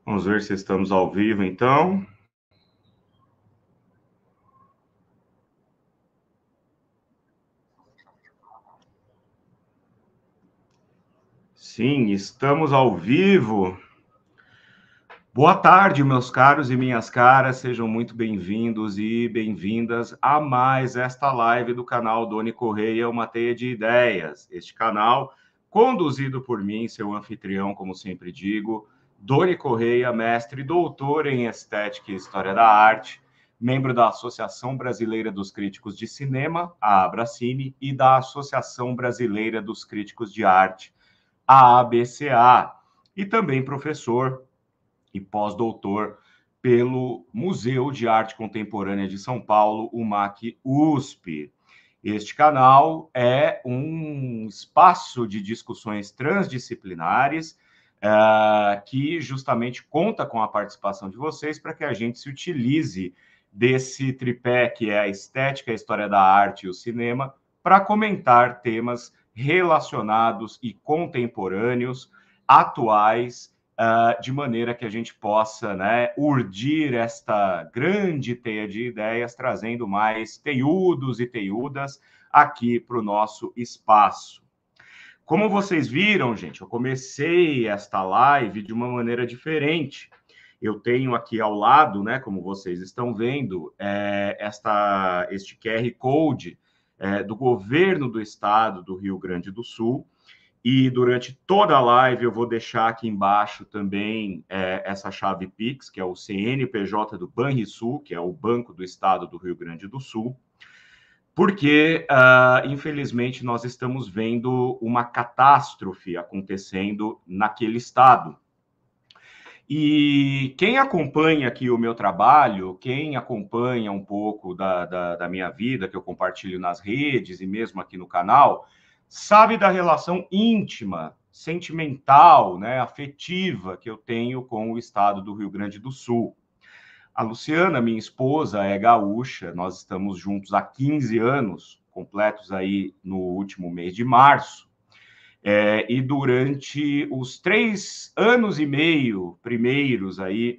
Vamos ver se estamos ao vivo, então. Sim, estamos ao vivo. Boa tarde, meus caros e minhas caras. Sejam muito bem-vindos e bem-vindas a mais esta live do canal Doni Correia, uma teia de ideias. Este canal, conduzido por mim, seu anfitrião, como sempre digo, Doni Correia, mestre e doutor em Estética e História da Arte, membro da Associação Brasileira dos Críticos de Cinema, a Abracine, e da Associação Brasileira dos Críticos de Arte, a ABCA, e também professor e pós-doutor pelo Museu de Arte Contemporânea de São Paulo, o MAC-USP. Este canal é um espaço de discussões transdisciplinares que justamente conta com a participação de vocês para que a gente se utilize desse tripé que é a estética, a história da arte e o cinema para comentar temas relacionados e contemporâneos, atuais, de maneira que a gente possa, né, urdir esta grande teia de ideias, trazendo mais teiudos e teiudas aqui para o nosso espaço. Como vocês viram, gente, eu comecei esta live de uma maneira diferente. Eu tenho aqui ao lado, né, como vocês estão vendo, este QR Code do governo do estado do Rio Grande do Sul. E durante toda a live eu vou deixar aqui embaixo também essa chave Pix, que é o CNPJ do Banrisul, que é o Banco do Estado do Rio Grande do Sul, porque, infelizmente, nós estamos vendo uma catástrofe acontecendo naquele estado. E quem acompanha aqui o meu trabalho, quem acompanha um pouco da minha vida, que eu compartilho nas redes e mesmo aqui no canal, sabe da relação íntima, sentimental, né, afetiva que eu tenho com o estado do Rio Grande do Sul. A Luciana, minha esposa, é gaúcha, nós estamos juntos há 15 anos, completos aí no último mês de março. E durante os 3 anos e meio primeiros aí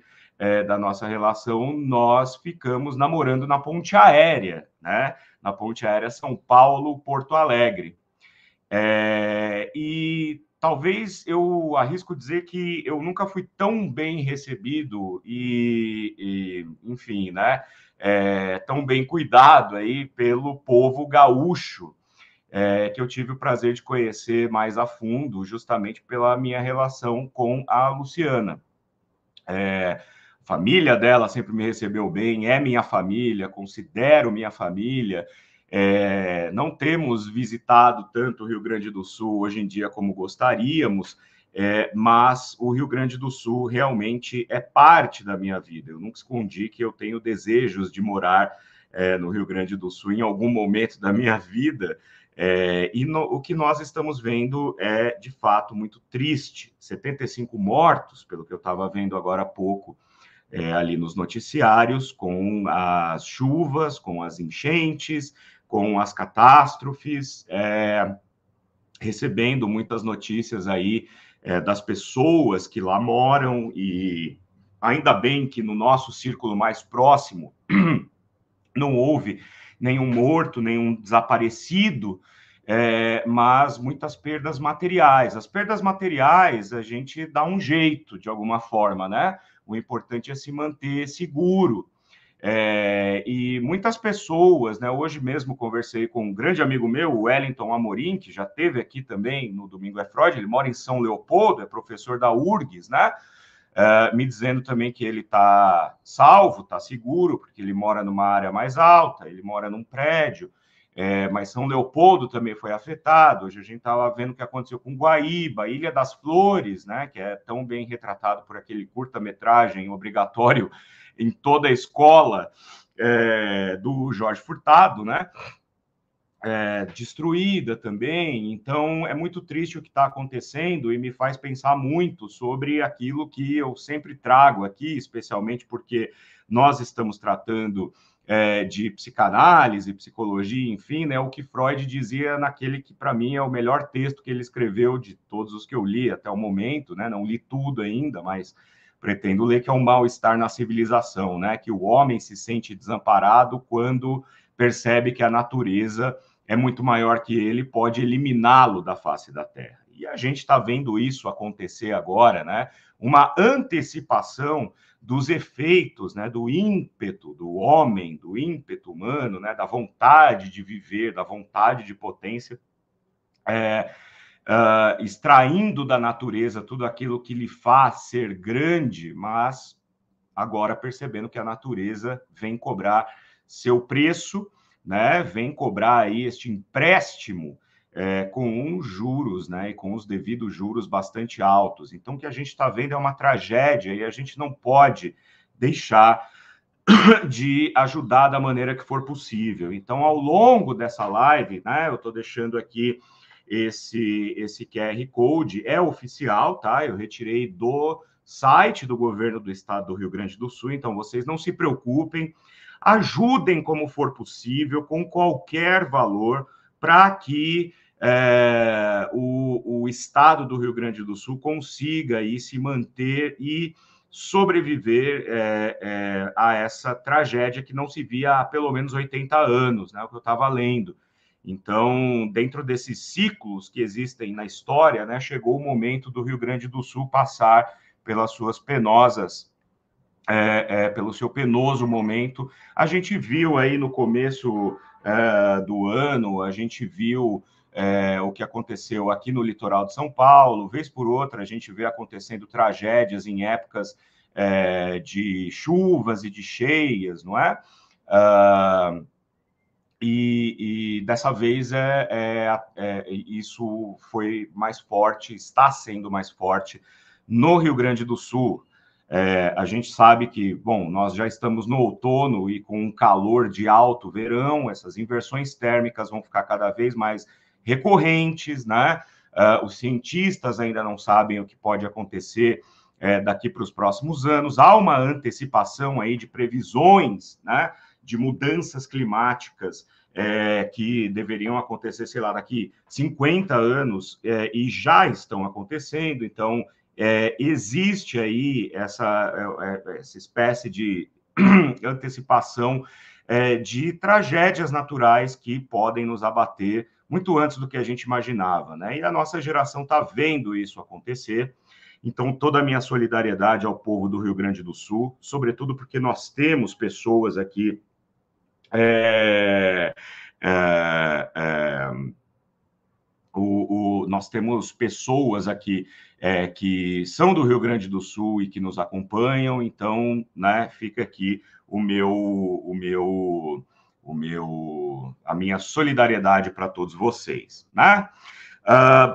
da nossa relação, nós ficamos namorando na ponte aérea, né? Na ponte aérea São Paulo-Porto Alegre. E talvez eu arrisco dizer que eu nunca fui tão bem recebido enfim, né? Tão bem cuidado aí pelo povo gaúcho, que eu tive o prazer de conhecer mais a fundo, justamente pela minha relação com a Luciana. A família dela sempre me recebeu bem, é minha família, considero minha família. Não temos visitado tanto o Rio Grande do Sul hoje em dia como gostaríamos, mas o Rio Grande do Sul realmente é parte da minha vida. Eu nunca escondi que eu tenho desejos de morar no Rio Grande do Sul em algum momento da minha vida. O que nós estamos vendo é, de fato, muito triste. 75 mortos, pelo que eu estava vendo agora há pouco, ali nos noticiários, com as chuvas, com as enchentes, com as catástrofes, recebendo muitas notícias aí das pessoas que lá moram, e ainda bem que no nosso círculo mais próximo não houve nenhum morto, nenhum desaparecido, mas muitas perdas materiais. As perdas materiais a gente dá um jeito de alguma forma, né? O importante é se manter seguro. E muitas pessoas, né? Hoje mesmo conversei com um grande amigo meu, o Wellington Amorim, que já esteve aqui também no Domingo é Freud. Ele mora em São Leopoldo, é professor da URGS, né? Me dizendo também que ele está salvo, está seguro, porque ele mora numa área mais alta, ele mora num prédio, mas São Leopoldo também foi afetado. Hoje a gente estava vendo o que aconteceu com Guaíba, Ilha das Flores, né, que é tão bem retratado por aquele curta-metragem obrigatório em toda a escola do Jorge Furtado, né? Destruída também. Então, é muito triste o que está acontecendo e me faz pensar muito sobre aquilo que eu sempre trago aqui, especialmente porque nós estamos tratando de psicanálise, psicologia, enfim, né, o que Freud dizia naquele que, para mim, é o melhor texto que ele escreveu de todos os que eu li até o momento, né, não li tudo ainda, mas pretendo ler, que é o mal-estar na civilização, né? Que o homem se sente desamparado quando percebe que a natureza é muito maior que ele, pode eliminá-lo da face da Terra. E a gente está vendo isso acontecer agora, né? Uma antecipação dos efeitos, né, do ímpeto do homem, do ímpeto humano, né, da vontade de viver, da vontade de potência, extraindo da natureza tudo aquilo que lhe faz ser grande, mas agora percebendo que a natureza vem cobrar seu preço, né, vem cobrar aí este empréstimo com juros, né, e com os devidos juros bastante altos. Então, o que a gente está vendo é uma tragédia e a gente não pode deixar de ajudar da maneira que for possível. Então, ao longo dessa live, né, eu estou deixando aqui esse QR Code, é oficial, tá? Eu retirei do site do governo do estado do Rio Grande do Sul, então vocês não se preocupem, ajudem como for possível, com qualquer valor, para que o estado do Rio Grande do Sul consiga aí se manter e sobreviver a essa tragédia que não se via há pelo menos 80 anos, né? O que eu estava lendo. Então, dentro desses ciclos que existem na história, né, chegou o momento do Rio Grande do Sul passar pelas suas penosas, pelo seu penoso momento. A gente viu aí no começo do ano, a gente viu o que aconteceu aqui no litoral de São Paulo, vez por outra a gente vê acontecendo tragédias em épocas de chuvas e de cheias, não é? E dessa vez isso foi mais forte, está sendo mais forte no Rio Grande do Sul. A gente sabe que, bom, nós já estamos no outono e com um calor de alto verão, essas inversões térmicas vão ficar cada vez mais recorrentes, né? Os cientistas ainda não sabem o que pode acontecer daqui para os próximos anos. Há uma antecipação aí de previsões, né, de mudanças climáticas que deveriam acontecer, sei lá, daqui 50 anos e já estão acontecendo. Então, existe aí essa espécie de antecipação de tragédias naturais que podem nos abater muito antes do que a gente imaginava, né? E a nossa geração está vendo isso acontecer. Então, toda a minha solidariedade ao povo do Rio Grande do Sul, sobretudo porque nós temos pessoas aqui nós temos pessoas aqui que são do Rio Grande do Sul e que nos acompanham, então, né, fica aqui a minha solidariedade para todos vocês, né?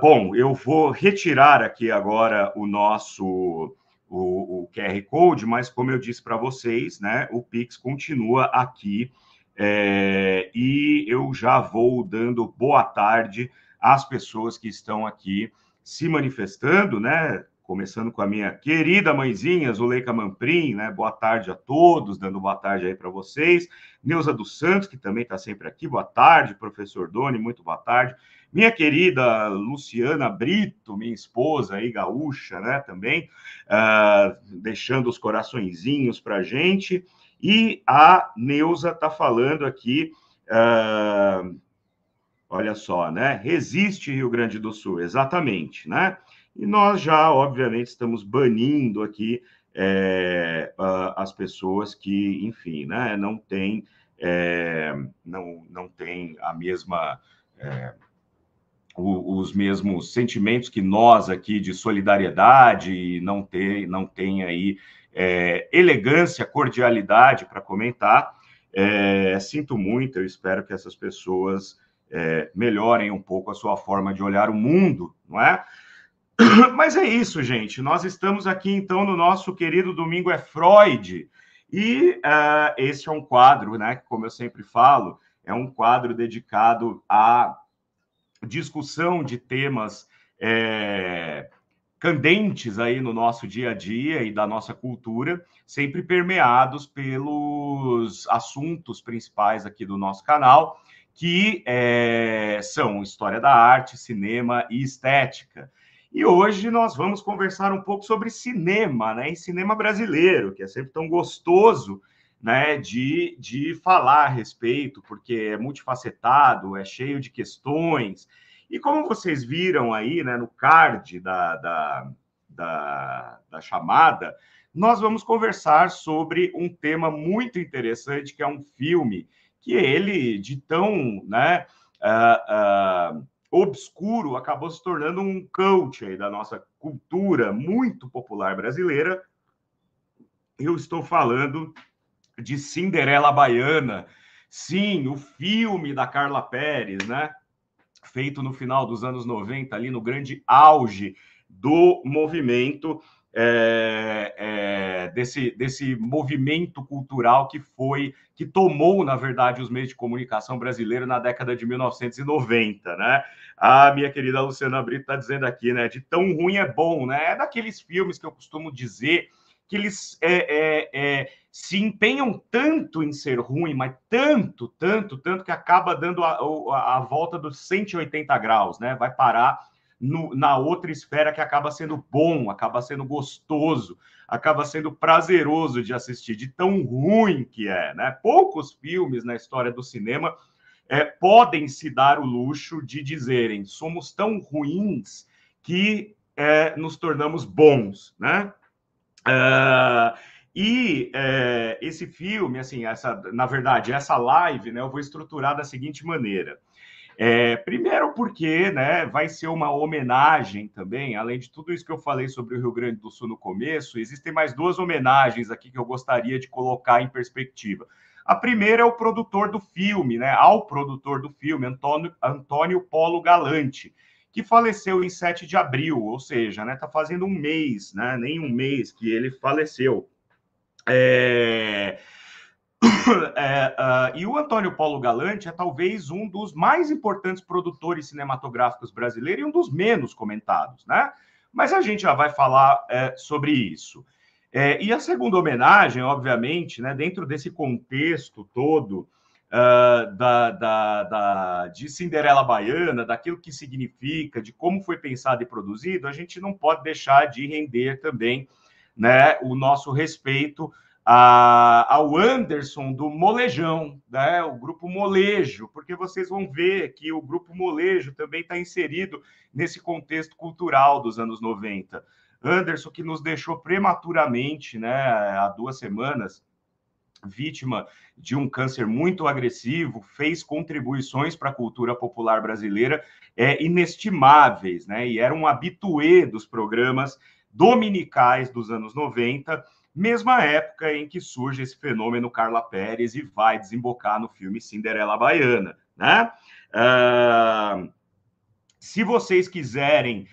Bom, eu vou retirar aqui agora o QR Code, mas como eu disse para vocês, né, o Pix continua aqui e eu já vou dando boa tarde às pessoas que estão aqui se manifestando, né? Começando com a minha querida mãezinha, Zuleika Mamprim, né? Boa tarde a todos, dando boa tarde aí para vocês. Neuza dos Santos, que também está sempre aqui, boa tarde. Professor Doni, muito boa tarde. Minha querida Luciana Brito, minha esposa aí, gaúcha, né? Também, deixando os coraçõezinhos para a gente. E a Neuza está falando aqui, olha só, né? Resiste Rio Grande do Sul, exatamente, né? E nós já, obviamente, estamos banindo aqui as pessoas que, enfim, né, não têm a mesma os mesmos sentimentos que nós aqui de solidariedade e não tem aí elegância, cordialidade para comentar. Sinto muito, eu espero que essas pessoas melhorem um pouco a sua forma de olhar o mundo, não é? Mas é isso, gente. Nós estamos aqui, então, no nosso querido Domingo é Freud. E esse é um quadro, né, que, como eu sempre falo, é um quadro dedicado à discussão de temas candentes aí no nosso dia a dia e da nossa cultura, sempre permeados pelos assuntos principais aqui do nosso canal, que são história da arte, cinema e estética. E hoje nós vamos conversar um pouco sobre cinema, né? E cinema brasileiro, que é sempre tão gostoso, né, de falar a respeito, porque é multifacetado, é cheio de questões. E como vocês viram aí, né, no card da chamada, nós vamos conversar sobre um tema muito interessante, que é um filme que ele, de tão, né, obscuro, acabou se tornando um cult aí da nossa cultura muito popular brasileira. Eu estou falando de Cinderela Baiana. Sim, o filme da Carla Pérez, né? Feito no final dos anos 90, ali no grande auge do movimento, desse movimento cultural que tomou, na verdade, os meios de comunicação brasileiros na década de 1990, né? A minha querida Luciana Brito está dizendo aqui, né? De tão ruim é bom, né? É daqueles filmes que eu costumo dizer que eles se empenham tanto em ser ruim, mas tanto, que acaba dando a volta dos 180 graus, né? Vai parar na outra esfera que acaba sendo bom, acaba sendo gostoso, acaba sendo prazeroso de assistir, de tão ruim que é, né? Poucos filmes na história do cinema podem se dar o luxo de dizerem somos tão ruins que nos tornamos bons, né? Esse filme, assim, na verdade, essa live, né, eu vou estruturar da seguinte maneira. Primeiro porque, né, vai ser uma homenagem também, além de tudo isso que eu falei sobre o Rio Grande do Sul no começo, existem mais duas homenagens aqui que eu gostaria de colocar em perspectiva. A primeira é o produtor do filme, né, ao produtor do filme, Antônio Polo Galante, que faleceu em 7 de abril, ou seja, né, tá fazendo um mês, né, nem um mês que ele faleceu. E o Antônio Polo Galante é talvez um dos mais importantes produtores cinematográficos brasileiros e um dos menos comentados, né? Mas a gente já vai falar sobre isso. E a segunda homenagem, obviamente, né, dentro desse contexto todo de Cinderela Baiana, daquilo que significa, de como foi pensado e produzido, a gente não pode deixar de render também, né, o nosso respeito ao Anderson do Molejão, né, o grupo Molejo, porque vocês vão ver que o grupo Molejo também está inserido nesse contexto cultural dos anos 90. Anderson, que nos deixou prematuramente, né, há 2 semanas, vítima de um câncer muito agressivo, fez contribuições para a cultura popular brasileira inestimáveis, né? E era um habitué dos programas dominicais dos anos 90, mesma época em que surge esse fenômeno Carla Pérez e vai desembocar no filme Cinderela Baiana, né? Se vocês quiserem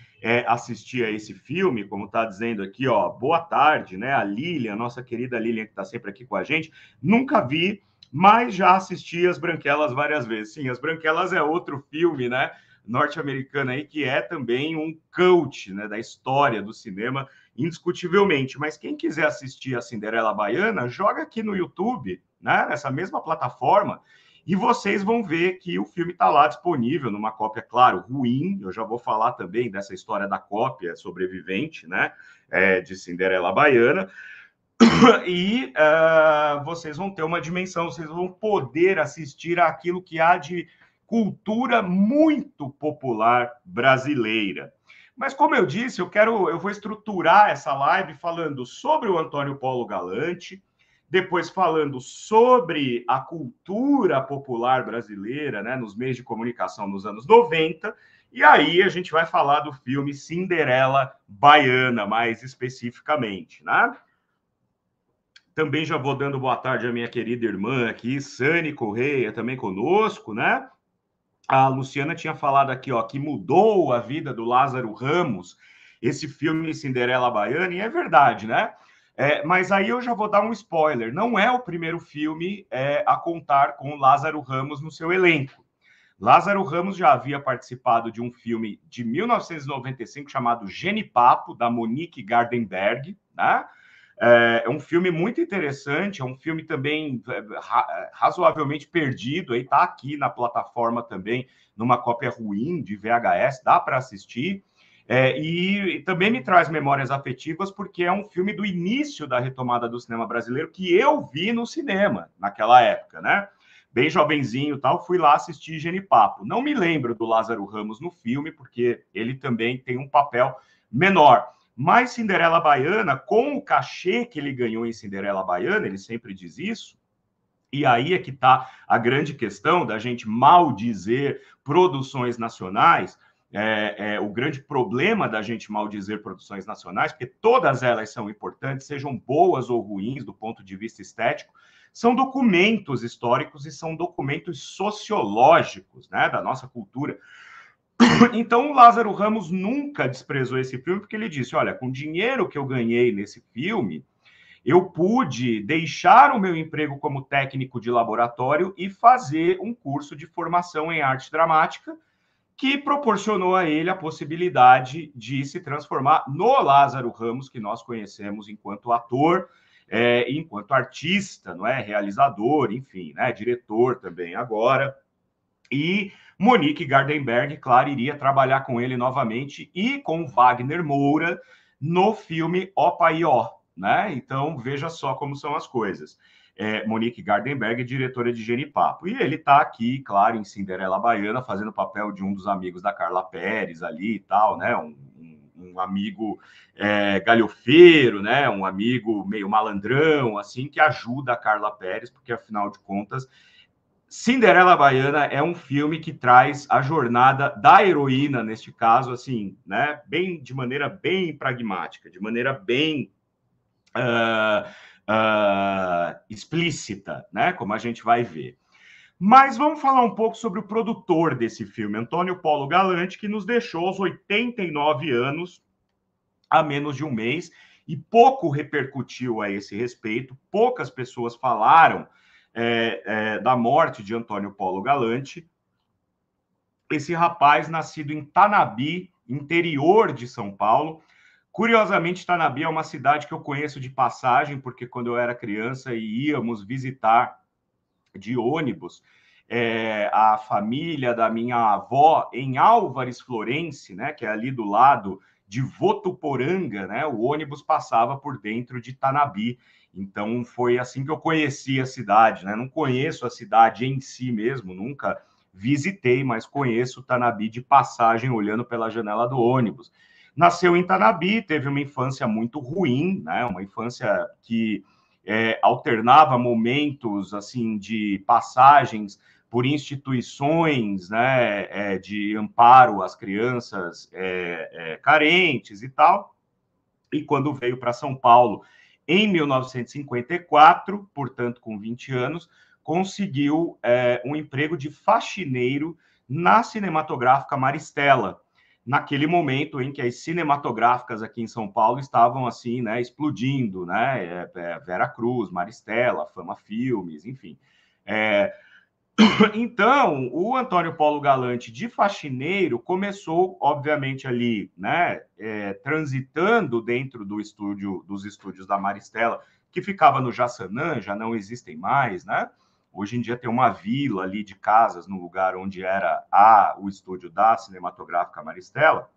assistir a esse filme, como está dizendo aqui, ó, boa tarde, né? A Lilian, nossa querida Lilian, que está sempre aqui com a gente, nunca vi, mas já assisti As Branquelas várias vezes. Sim, As Branquelas é outro filme, né? Norte-americano aí, que é também um cult, né, da história do cinema, indiscutivelmente. Mas quem quiser assistir a Cinderela Baiana, joga aqui no YouTube, né, nessa mesma plataforma, e vocês vão ver que o filme está lá disponível numa cópia, claro, ruim. Eu já vou falar também dessa história da cópia sobrevivente, né, de Cinderela Baiana. E vocês vão ter uma dimensão, vocês vão poder assistir aquilo que há de cultura muito popular brasileira. Mas, como eu disse, eu vou estruturar essa live falando sobre o Antônio Polo Galante, depois falando sobre a cultura popular brasileira, né, nos meios de comunicação nos anos 90, e aí a gente vai falar do filme Cinderela Baiana, mais especificamente, né? Também já vou dando boa tarde à minha querida irmã aqui, Sani Correia, também conosco, né? A Luciana tinha falado aqui, ó, que mudou a vida do Lázaro Ramos, esse filme Cinderela Baiana, e é verdade, né? Mas aí eu já vou dar um spoiler. Não é o primeiro filme a contar com Lázaro Ramos no seu elenco. Lázaro Ramos já havia participado de um filme de 1995 chamado Genipapo, da Monique Gardenberg, né? É um filme muito interessante, é um filme também razoavelmente perdido, aí tá aqui na plataforma também, numa cópia ruim de VHS, dá para assistir. E também me traz memórias afetivas porque é um filme do início da retomada do cinema brasileiro que eu vi no cinema naquela época, né? Bem jovenzinho e tal, fui lá assistir Genipapo. Não me lembro do Lázaro Ramos no filme, porque ele também tem um papel menor. Mas Cinderela Baiana, com o cachê que ele ganhou em Cinderela Baiana, ele sempre diz isso, e aí é que está a grande questão da gente maldizer produções nacionais, o grande problema da gente maldizer produções nacionais, porque todas elas são importantes, sejam boas ou ruins do ponto de vista estético, são documentos históricos e são documentos sociológicos, né, da nossa cultura. Então, o Lázaro Ramos nunca desprezou esse filme, porque ele disse, olha, com o dinheiro que eu ganhei nesse filme, eu pude deixar o meu emprego como técnico de laboratório e fazer um curso de formação em arte dramática, que proporcionou a ele a possibilidade de se transformar no Lázaro Ramos, que nós conhecemos enquanto ator, enquanto artista, não é? Realizador, enfim, né? Diretor também agora. E Monique Gardenberg, claro, iria trabalhar com ele novamente e com Wagner Moura no filme Opa e Ó, né? Então, veja só como são as coisas. Monique Gardenberg, diretora de Genipapo. E ele está aqui, claro, em Cinderela Baiana, fazendo o papel de um dos amigos da Carla Pérez ali e tal, né? Um amigo galhofeiro, né? Um amigo meio malandrão, assim, que ajuda a Carla Pérez, porque, afinal de contas, Cinderela Baiana é um filme que traz a jornada da heroína, neste caso, assim, né? De maneira bem pragmática, de maneira bem explícita, né? Como a gente vai ver. Mas vamos falar um pouco sobre o produtor desse filme, Antônio Paulo Galante, que nos deixou aos 89 anos, há menos de um mês, e pouco repercutiu a esse respeito, poucas pessoas falaram da morte de Antônio Paulo Galante. Esse rapaz, nascido em Tanabi, interior de São Paulo. Curiosamente, Tanabi é uma cidade que eu conheço de passagem, porque quando eu era criança e íamos visitar de ônibus a família da minha avó em Álvares Florense, né, que é ali do lado de Votuporanga, né, o ônibus passava por dentro de Tanabi. Então, foi assim que eu conheci a cidade, né? Não conheço a cidade em si mesmo, nunca visitei, mas conheço Tanabi de passagem, olhando pela janela do ônibus. Nasceu em Tanabi, teve uma infância muito ruim, né? Uma infância que alternava momentos assim de passagens por instituições, né, de amparo às crianças carentes e tal. E quando veio para São Paulo em 1954, portanto com 20 anos, conseguiu um emprego de faxineiro na cinematográfica Maristela, naquele momento em que as cinematográficas aqui em São Paulo estavam assim, né, explodindo, né, Vera Cruz, Maristela, Fama Filmes, enfim. Então, o Antônio Paulo Galante, de faxineiro, começou, obviamente, ali, né, transitando dentro dos estúdios da Maristela, que ficava no Jaçanã, já não existem mais, né? Hoje em dia tem uma vila ali de casas no lugar onde era o estúdio da Cinematográfica Maristela.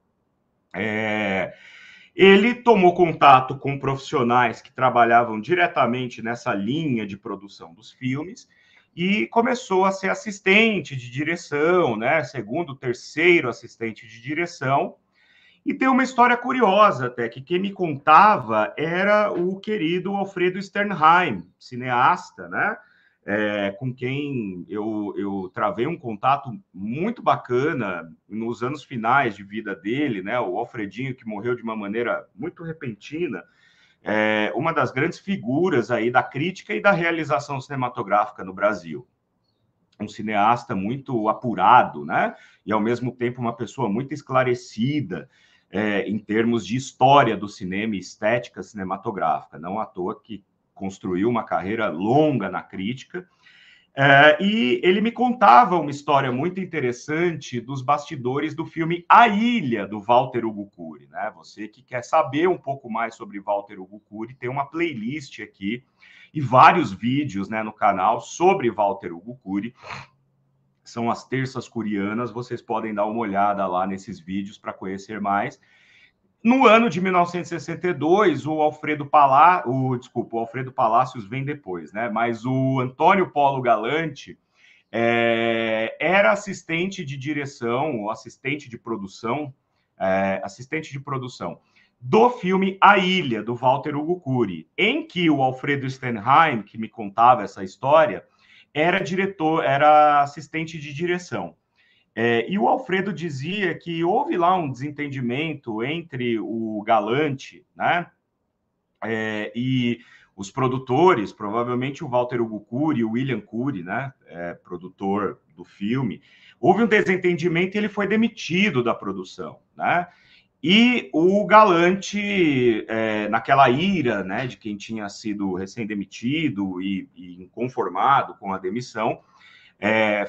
Ele tomou contato com profissionais que trabalhavam diretamente nessa linha de produção dos filmes e começou a ser assistente de direção, né? Segundo, terceiro assistente de direção. E tem uma história curiosa até, que quem me contava era o querido Alfredo Sternheim, cineasta, né? Com quem eu travei um contato muito bacana nos anos finais de vida dele, né? O Alfredinho, que morreu de uma maneira muito repentina, uma das grandes figuras aí da crítica e da realização cinematográfica no Brasil. Um cineasta muito apurado, né? E ao mesmo tempo uma pessoa muito esclarecida em termos de história do cinema e estética cinematográfica. Não à toa que construiu uma carreira longa na crítica. E ele me contava uma história muito interessante dos bastidores do filme A Ilha, do Walter Hugo Cury, né? Você que quer saber um pouco mais sobre Walter Hugo Cury, tem uma playlist aqui e vários vídeos, né, no canal sobre Walter Hugo Cury. São as terças curianas, vocês podem dar uma olhada lá nesses vídeos para conhecer mais. No ano de 1962, o Alfredo Palacios vem depois, né? Mas o Antônio Polo Galante era assistente de direção, ou assistente de produção do filme A Ilha, do Walter Hugo Cury, em que o Alfredo Stenheim, que me contava essa história, era assistente de direção. E o Alfredo dizia que houve lá um desentendimento entre o Galante, né, e os produtores, provavelmente o Walter Hugo Cury, o William Cury, né, produtor do filme. Houve um desentendimento e ele foi demitido da produção, né? E o Galante, naquela ira, né, de quem tinha sido recém-demitido e inconformado com a demissão,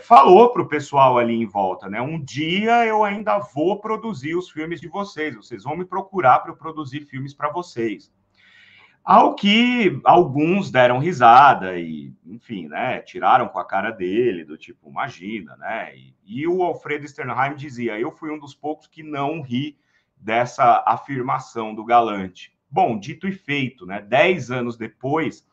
falou para o pessoal ali em volta, né? Um dia eu ainda vou produzir os filmes de vocês, vocês vão me procurar para eu produzir filmes para vocês. Ao que alguns deram risada e, enfim, né, tiraram com a cara dele, do tipo, imagina, né? E o Alfredo Sternheim dizia, eu fui um dos poucos que não ri dessa afirmação do Galante. Bom, dito e feito, né? 10 anos depois,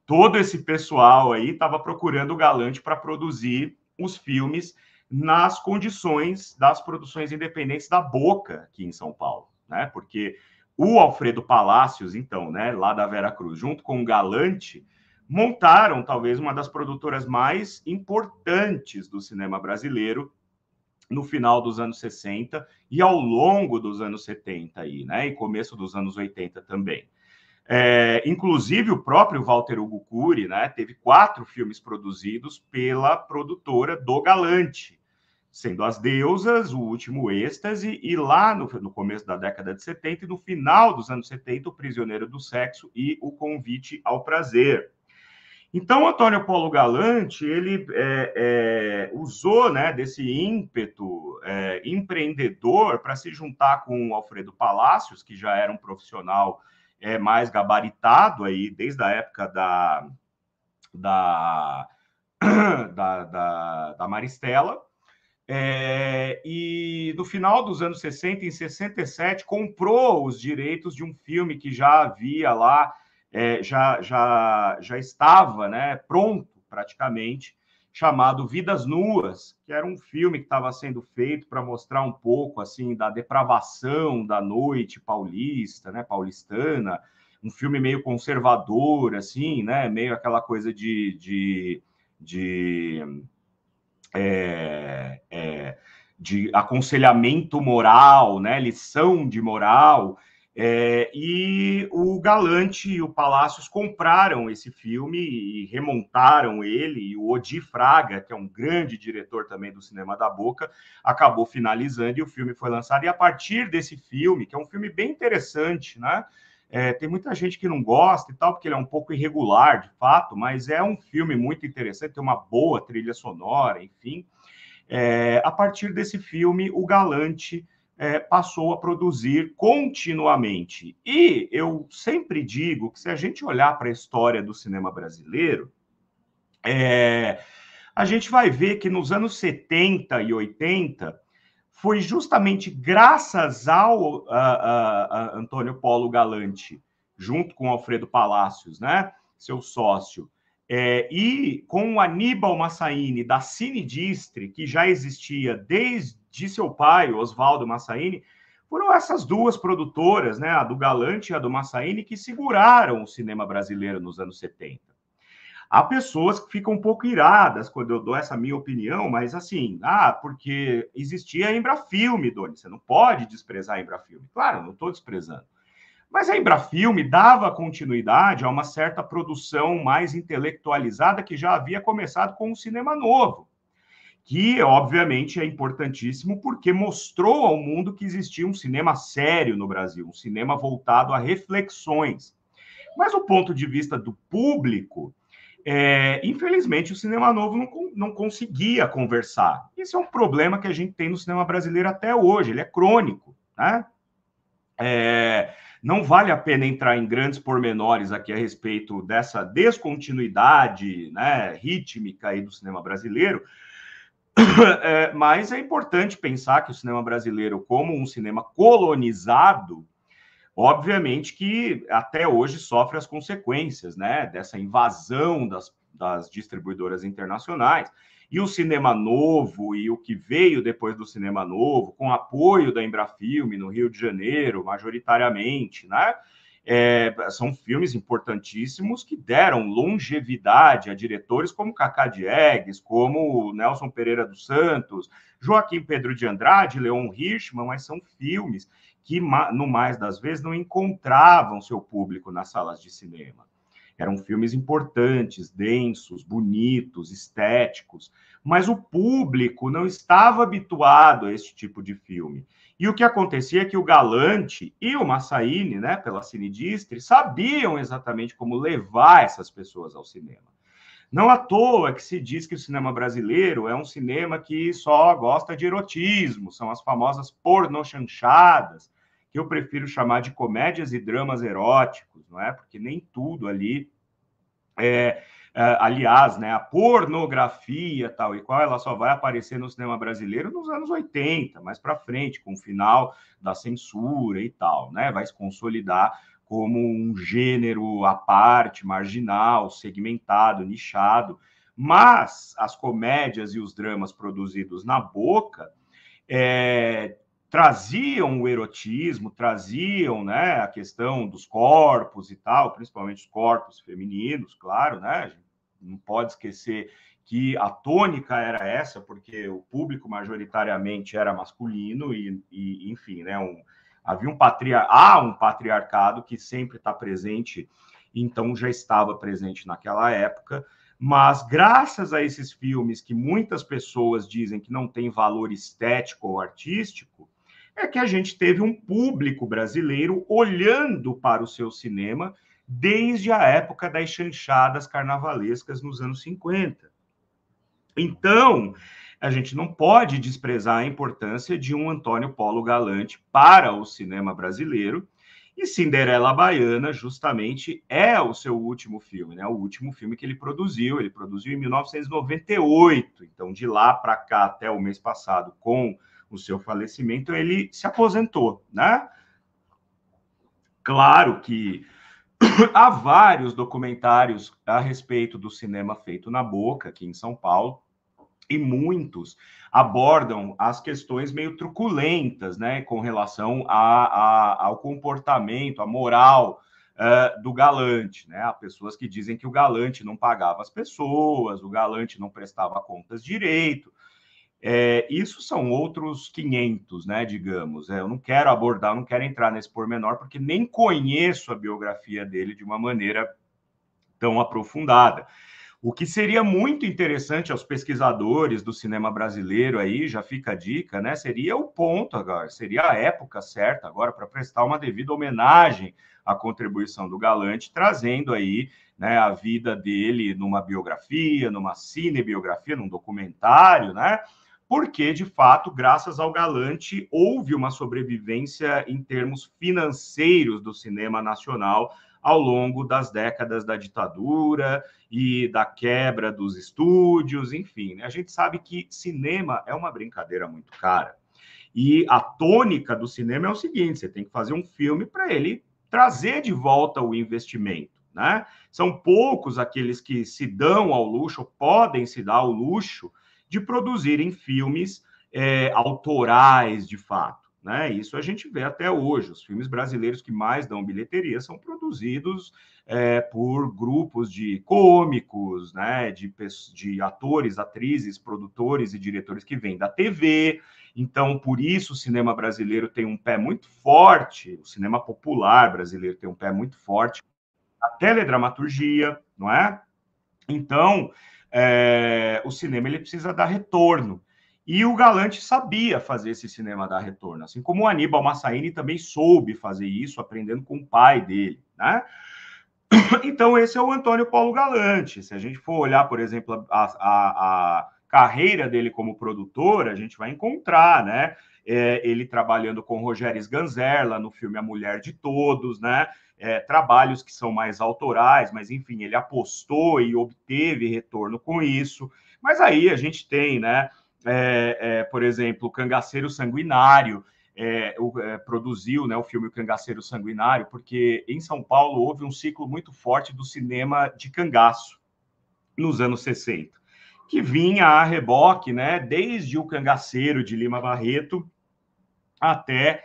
todo esse pessoal aí estava procurando o Galante para produzir os filmes nas condições das produções independentes da Boca, aqui em São Paulo, né? Porque o Alfredo Palacios, então, né, lá da Vera Cruz, junto com o Galante, montaram talvez uma das produtoras mais importantes do cinema brasileiro no final dos anos 60 e ao longo dos anos 70 aí, né, e começo dos anos 80 também. Inclusive o próprio Walter Hugo Cury, né, teve 4 filmes produzidos pela produtora do Galante, sendo As Deusas, O Último Êxtase, e lá no começo da década de 70 e no final dos anos 70, O Prisioneiro do Sexo e O Convite ao Prazer. Então, Antônio Polo Galante, ele usou, né, desse ímpeto empreendedor para se juntar com o Alfredo Palacios, que já era um profissional mais gabaritado aí, desde a época da Maristela, e no final dos anos 60, em 67, comprou os direitos de um filme que já havia lá, já estava, né, pronto praticamente, chamado Vidas Nuas, que era um filme que estava sendo feito para mostrar um pouco assim da depravação da noite paulista, né, paulistana, um filme meio conservador, assim, né, meio aquela coisa de aconselhamento moral, né, lição de moral, e o Galante e o Palacios compraram esse filme e remontaram ele, e o Odi Fraga, que é um grande diretor também do cinema da Boca, acabou finalizando e o filme foi lançado. E a partir desse filme, que é um filme bem interessante, né, tem muita gente que não gosta e tal, porque ele é um pouco irregular, de fato, mas é um filme muito interessante, tem uma boa trilha sonora, enfim. A partir desse filme, o Galante passou a produzir continuamente. E eu sempre digo que se a gente olhar para a história do cinema brasileiro, a gente vai ver que nos anos 70 e 80 foi justamente graças ao Antônio Polo Galante, junto com Alfredo Palacios, né, seu sócio, e com o Aníbal Massaini, da Cinedistre, que já existia desde seu pai, Oswaldo Massaini, foram essas duas produtoras, né, a do Galante e a do Massaini, que seguraram o cinema brasileiro nos anos 70. Há pessoas que ficam um pouco iradas quando eu dou essa minha opinião, mas assim, porque existia a Embrafilme, Doni, você não pode desprezar a Embrafilme. Claro, não estou desprezando. Mas a Embrafilme dava continuidade a uma certa produção mais intelectualizada que já havia começado com o cinema novo, que obviamente é importantíssimo porque mostrou ao mundo que existia um cinema sério no Brasil, um cinema voltado a reflexões. Mas do ponto de vista do público, infelizmente, o cinema novo não conseguia conversar. Esse é um problema que a gente tem no cinema brasileiro até hoje, ele é crônico, né? Não vale a pena entrar em grandes pormenores aqui a respeito dessa descontinuidade, né, rítmica aí do cinema brasileiro, mas é importante pensar que o cinema brasileiro, como um cinema colonizado, Obviamente que até hoje sofre as consequências, né, dessa invasão das distribuidoras internacionais. E o cinema novo e o que veio depois do cinema novo, com apoio da Embrafilme no Rio de Janeiro, majoritariamente, né? São filmes importantíssimos que deram longevidade a diretores como Cacá Diegues, como Nelson Pereira dos Santos, Joaquim Pedro de Andrade, Leon Hirschman, mas são filmes que, no mais das vezes, não encontravam seu público nas salas de cinema. Eram filmes importantes, densos, bonitos, estéticos, mas o público não estava habituado a esse tipo de filme. E o que acontecia é que o Galante e o Massaíne, né, pela Cinedistre, sabiam exatamente como levar essas pessoas ao cinema. Não à toa que se diz que o cinema brasileiro é um cinema que só gosta de erotismo, são as famosas pornochanchadas, que eu prefiro chamar de comédias e dramas eróticos, não é? Porque nem tudo ali aliás, né, a pornografia tal e qual, ela só vai aparecer no cinema brasileiro nos anos 80, mais para frente, com o final da censura e tal, né? Vai se consolidar como um gênero à parte, marginal, segmentado, nichado. Mas as comédias e os dramas produzidos na Boca traziam o erotismo, traziam, né, a questão dos corpos e tal, principalmente os corpos femininos, claro, né? A gente não pode esquecer que a tônica era essa, porque o público majoritariamente era masculino e enfim, né, há um patriarcado que sempre está presente, então já estava presente naquela época, mas graças a esses filmes que muitas pessoas dizem que não têm valor estético ou artístico, é que a gente teve um público brasileiro olhando para o seu cinema desde a época das chanchadas carnavalescas nos anos 50. Então, a gente não pode desprezar a importância de um Antônio Polo Galante para o cinema brasileiro, e Cinderela Baiana, justamente, é o seu último filme, né? O último filme que ele produziu em 1998. Então, de lá para cá, até o mês passado, com o seu falecimento, ele se aposentou, né? Claro que há vários documentários a respeito do cinema feito na Boca, aqui em São Paulo, e muitos abordam as questões meio truculentas, né, com relação ao comportamento, à moral do Galante, né? Há pessoas que dizem que o Galante não pagava as pessoas, o Galante não prestava contas direito. Isso são outros 500, né, digamos. Eu não quero abordar, não quero entrar nesse pormenor, porque nem conheço a biografia dele de uma maneira tão aprofundada. O que seria muito interessante aos pesquisadores do cinema brasileiro aí, já fica a dica, né? Seria o ponto agora, seria a época certa agora para prestar uma devida homenagem à contribuição do Galante, trazendo aí, né, a vida dele numa biografia, numa cinebiografia, num documentário, né? Porque, de fato, graças ao Galante, houve uma sobrevivência em termos financeiros do cinema nacional ao longo das décadas da ditadura e da quebra dos estúdios, enfim. Né? A gente sabe que cinema é uma brincadeira muito cara. E a tônica do cinema é o seguinte: você tem que fazer um filme para ele trazer de volta o investimento. Né? São poucos aqueles que se dão ao luxo, podem se dar ao luxo, de produzirem filmes autorais de fato. Né? Isso a gente vê até hoje. Os filmes brasileiros que mais dão bilheteria são produzidos por grupos de cômicos, né? de atores, atrizes, produtores e diretores que vêm da TV. Então, por isso, o cinema brasileiro tem um pé muito forte, o cinema popular brasileiro tem um pé muito forte, a teledramaturgia, não é? Então, o cinema ele precisa dar retorno. E o Galante sabia fazer esse cinema dar retorno, assim como o Aníbal Massaíni também soube fazer isso, aprendendo com o pai dele, né? Então, esse é o Antônio Polo Galante. Se a gente for olhar, por exemplo, a carreira dele como produtor, a gente vai encontrar, né? Ele trabalhando com Rogério Sganzerla no filme A Mulher de Todos, né? Trabalhos que são mais autorais, mas enfim, ele apostou e obteve retorno com isso. Mas aí a gente tem, né? Por exemplo, o Cangaceiro Sanguinário, produziu, né, o filme O Cangaceiro Sanguinário, porque em São Paulo houve um ciclo muito forte do cinema de cangaço nos anos 60, que vinha a reboque, né, desde O Cangaceiro de Lima Barreto até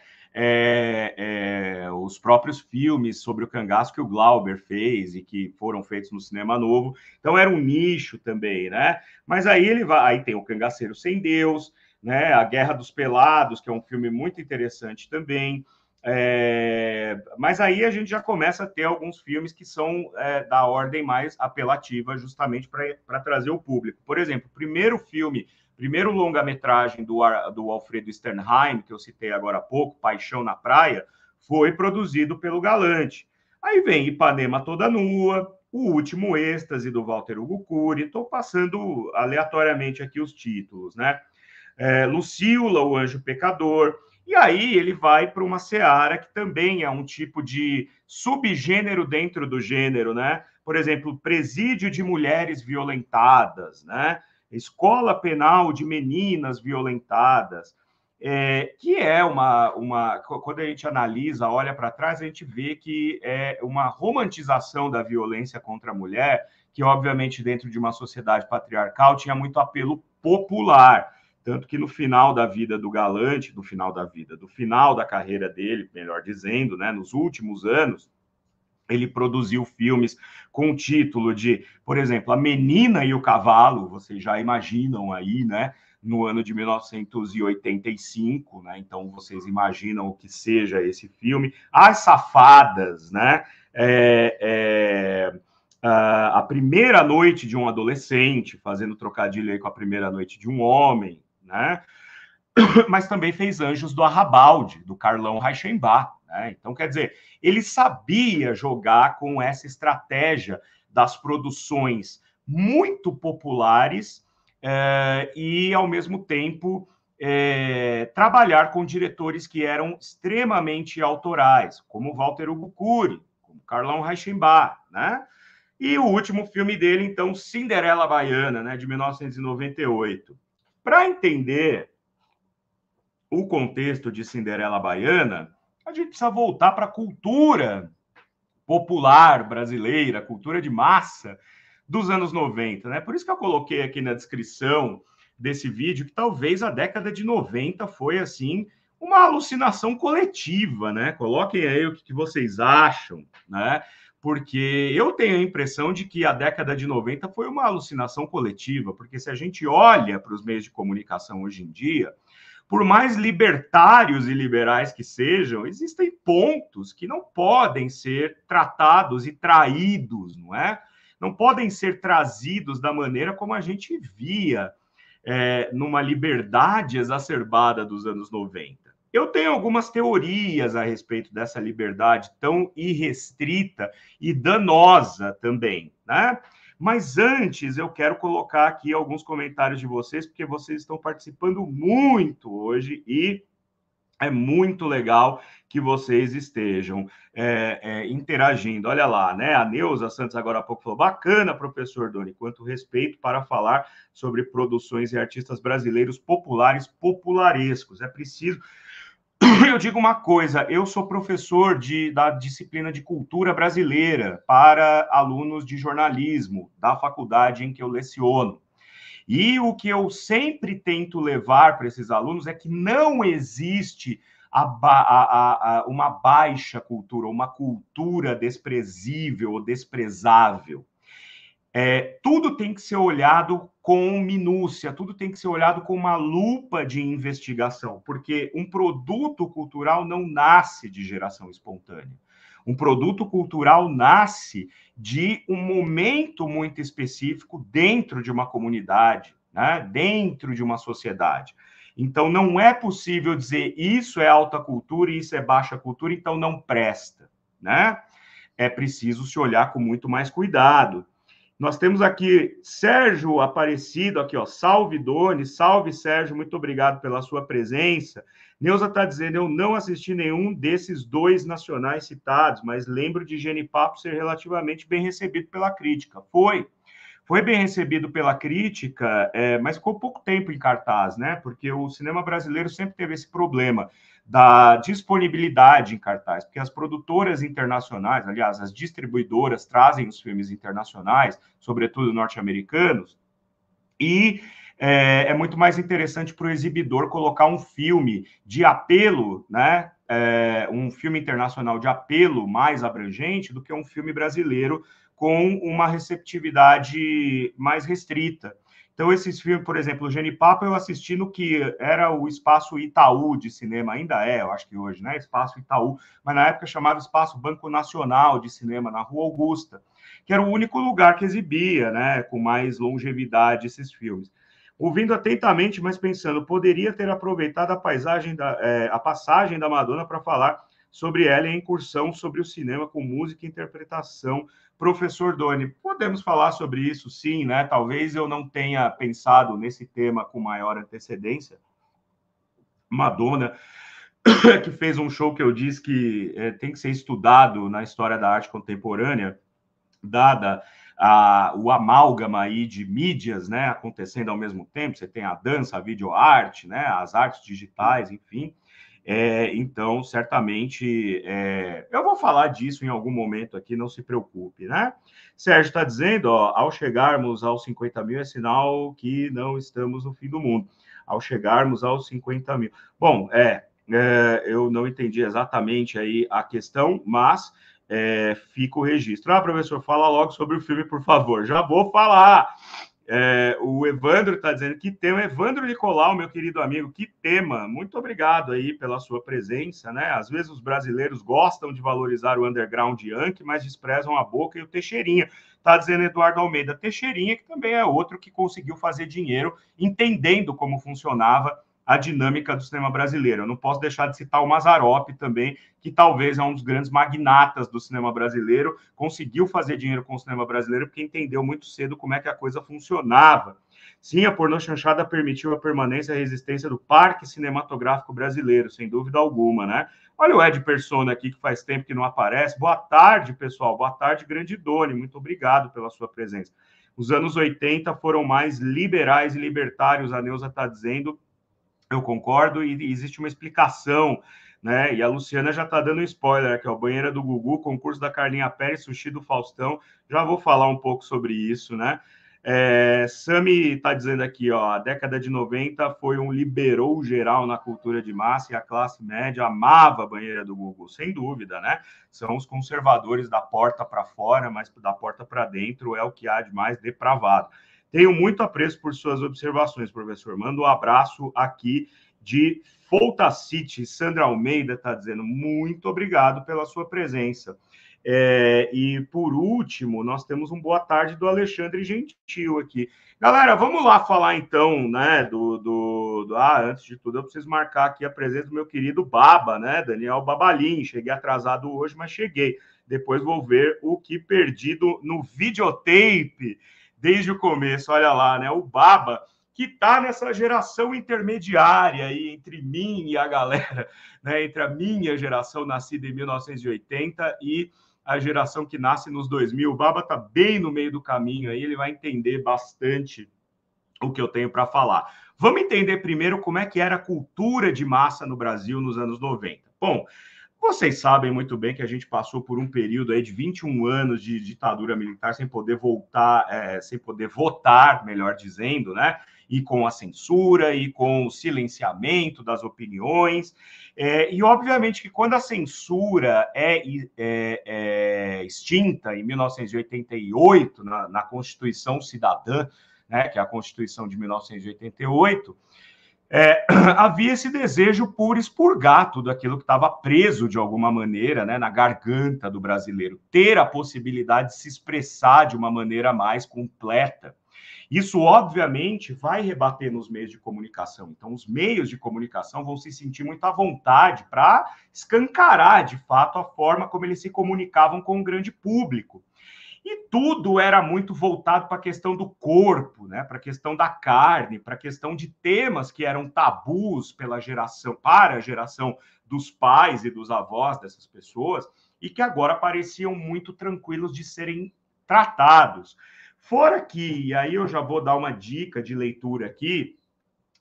os próprios filmes sobre o cangaço que o Glauber fez e que foram feitos no Cinema Novo. Então era um nicho também, né? Mas aí ele vai, aí tem o Cangaceiro Sem Deus, né? A Guerra dos Pelados, que é um filme muito interessante também. Mas aí a gente já começa a ter alguns filmes que são da ordem mais apelativa, justamente para trazer o público. Por exemplo, o primeiro longa-metragem do Alfredo Sternheim, que eu citei agora há pouco, Paixão na Praia, foi produzido pelo Galante. Aí vem Ipanema Toda Nua, O Último Êxtase, do Walter Hugo Cury. Estou passando aleatoriamente aqui os títulos, né? Lucíula, O Anjo Pecador. E aí ele vai para uma seara que também é um tipo de subgênero dentro do gênero, né? Por exemplo, Presídio de Mulheres Violentadas, né? Escola Penal de Meninas Violentadas, que é quando a gente analisa, olha para trás, a gente vê que é uma romantização da violência contra a mulher, que obviamente dentro de uma sociedade patriarcal tinha muito apelo popular. Tanto que no final da vida do Galante, do final da carreira dele, melhor dizendo, né, nos últimos anos, ele produziu filmes com o título de, por exemplo, A Menina e o Cavalo, vocês já imaginam aí, né, no ano de 1985, né, então vocês imaginam o que seja esse filme. As Safadas, né, a Primeira Noite de um Adolescente, fazendo trocadilho aí com A Primeira Noite de um Homem, né? Mas também fez Anjos do Arrabalde, do Carlão Reichenbach, né? Então, quer dizer, ele sabia jogar com essa estratégia das produções muito populares e, ao mesmo tempo, trabalhar com diretores que eram extremamente autorais, como Walter Hugo Cury, como Carlão Reichenbach, né? E o último filme dele, então, Cinderela Baiana, né, de 1998. Para entender o contexto de Cinderela Baiana, a gente precisa voltar para a cultura popular brasileira, cultura de massa dos anos 90, né? Por isso que eu coloquei aqui na descrição desse vídeo que talvez a década de 90 foi, assim, uma alucinação coletiva, né? Coloquem aí o que vocês acham, né? Porque eu tenho a impressão de que a década de 90 foi uma alucinação coletiva, porque se a gente olha para os meios de comunicação hoje em dia, por mais libertários e liberais que sejam, existem pontos que não podem ser tratados e traídos, não é? Não podem ser trazidos da maneira como a gente via numa liberdade exacerbada dos anos 90. Eu tenho algumas teorias a respeito dessa liberdade tão irrestrita e danosa também, né? Mas antes, eu quero colocar aqui alguns comentários de vocês, porque vocês estão participando muito hoje e é muito legal que vocês estejam interagindo. Olha lá, né? A Neuza Santos agora há pouco falou, bacana, professor Doni, quanto respeito para falar sobre produções e artistas brasileiros populares, popularescos. É preciso... Eu digo uma coisa, eu sou professor da disciplina de cultura brasileira para alunos de jornalismo da faculdade em que eu leciono. E o que eu sempre tento levar para esses alunos é que não existe uma baixa cultura, uma cultura desprezível ou desprezável. Tudo tem que ser olhado com minúcia, tudo tem que ser olhado com uma lupa de investigação, porque um produto cultural não nasce de geração espontânea. Um produto cultural nasce de um momento muito específico dentro de uma comunidade, né? Dentro de uma sociedade. Então, não é possível dizer isso é alta cultura e isso é baixa cultura, então não presta, né? É preciso se olhar com muito mais cuidado. Nós temos aqui Sérgio Aparecido, aqui, ó, salve Doni, salve Sérgio, muito obrigado pela sua presença. Neuza está dizendo, eu não assisti nenhum desses dois nacionais citados, mas lembro de Genipapo ser relativamente bem recebido pela crítica. Foi bem recebido pela crítica, mas ficou pouco tempo em cartaz, né? Porque o cinema brasileiro sempre teve esse problema da disponibilidade em cartaz, porque as produtoras internacionais, aliás, as distribuidoras trazem os filmes internacionais, sobretudo norte-americanos, e é muito mais interessante para o exibidor colocar um filme de apelo, né? Um filme internacional de apelo mais abrangente do que um filme brasileiro com uma receptividade mais restrita. Então, esses filmes, por exemplo, o Genipapo, eu assisti no que era o Espaço Itaú de cinema, ainda é, eu acho que hoje, né? Espaço Itaú, mas na época chamava Espaço Banco Nacional de Cinema, na Rua Augusta, que era o único lugar que exibia, né, com mais longevidade esses filmes. Ouvindo atentamente, mas pensando, poderia ter aproveitado a passagem da Madonna para falar sobre ela em incursão sobre o cinema com música e interpretação. Professor Doni, podemos falar sobre isso, sim, né? Talvez eu não tenha pensado nesse tema com maior antecedência. Madonna, que fez um show que eu disse que tem que ser estudado na história da arte contemporânea, dada o amálgama aí de mídias, né, acontecendo ao mesmo tempo. Você tem a dança, a videoarte, né, as artes digitais, enfim. Então, certamente, eu vou falar disso em algum momento aqui, não se preocupe, né? Sérgio está dizendo, ó, ao chegarmos aos 50 mil é sinal que não estamos no fim do mundo. Ao chegarmos aos 50 mil. Bom, eu não entendi exatamente aí a questão, mas fica o registro. Professor, fala logo sobre o filme, por favor. Já vou falar. O Evandro está dizendo que tema. Evandro Nicolau, meu querido amigo, que tema. Muito obrigado aí pela sua presença, né? Às vezes os brasileiros gostam de valorizar o underground yankee, mas desprezam a Boca e o Teixeirinha. Está dizendo Eduardo Almeida. Teixeirinha, que também é outro que conseguiu fazer dinheiro entendendo como funcionava a dinâmica do cinema brasileiro. Eu não posso deixar de citar o Mazzaropi também, que talvez é um dos grandes magnatas do cinema brasileiro, conseguiu fazer dinheiro com o cinema brasileiro porque entendeu muito cedo como é que a coisa funcionava. Sim, a pornô chanchada permitiu a permanência e a resistência do parque cinematográfico brasileiro, sem dúvida alguma, né? Olha o Ed Persona aqui, que faz tempo que não aparece. Boa tarde, pessoal. Boa tarde, grande Doni. Muito obrigado pela sua presença. Os anos 80 foram mais liberais e libertários, a Neuza está dizendo. Eu concordo, e existe uma explicação, né? E a Luciana já está dando um spoiler aqui, ó. Banheira do Gugu, concurso da Carlinha Pérez, sushi do Faustão. Já vou falar um pouco sobre isso, né? Sami está dizendo aqui, ó, a década de 90 foi um liberou geral na cultura de massa e a classe média amava a banheira do Gugu, sem dúvida, né? São os conservadores da porta para fora, mas da porta para dentro é o que há de mais depravado. Tenho muito apreço por suas observações, professor. Mando um abraço aqui de Volta City. Sandra Almeida está dizendo muito obrigado pela sua presença. E, por último, nós temos um boa tarde do Alexandre Gentil aqui. Galera, vamos lá falar, então, né, antes de tudo, eu preciso marcar aqui a presença do meu querido Baba, né, Daniel Babalim. Cheguei atrasado hoje, mas cheguei. Depois vou ver o que perdido no videotape desde o começo, olha lá, né? O Baba, que está nessa geração intermediária aí entre mim e a galera, né? Entre a minha geração nascida em 1980 e a geração que nasce nos 2000. O Baba está bem no meio do caminho aí, ele vai entender bastante o que eu tenho para falar. Vamos entender primeiro como é que era a cultura de massa no Brasil nos anos 90. Bom, vocês sabem muito bem que a gente passou por um período aí de 21 anos de ditadura militar sem poder sem poder votar, melhor dizendo, né? E com a censura e com o silenciamento das opiniões. E, obviamente, que quando a censura é extinta em 1988, na Constituição Cidadã, né, que é a Constituição de 1988, havia esse desejo por expurgar tudo aquilo que estava preso de alguma maneira, né, na garganta do brasileiro, ter a possibilidade de se expressar de uma maneira mais completa. Isso, obviamente, vai rebater nos meios de comunicação. Então, os meios de comunicação vão se sentir muito à vontade para escancarar, de fato, a forma como eles se comunicavam com o grande público. E tudo era muito voltado para a questão do corpo, né? Para a questão da carne, para a questão de temas que eram tabus para a geração dos pais e dos avós dessas pessoas, e que agora pareciam muito tranquilos de serem tratados. Fora que, e aí eu já vou dar uma dica de leitura aqui,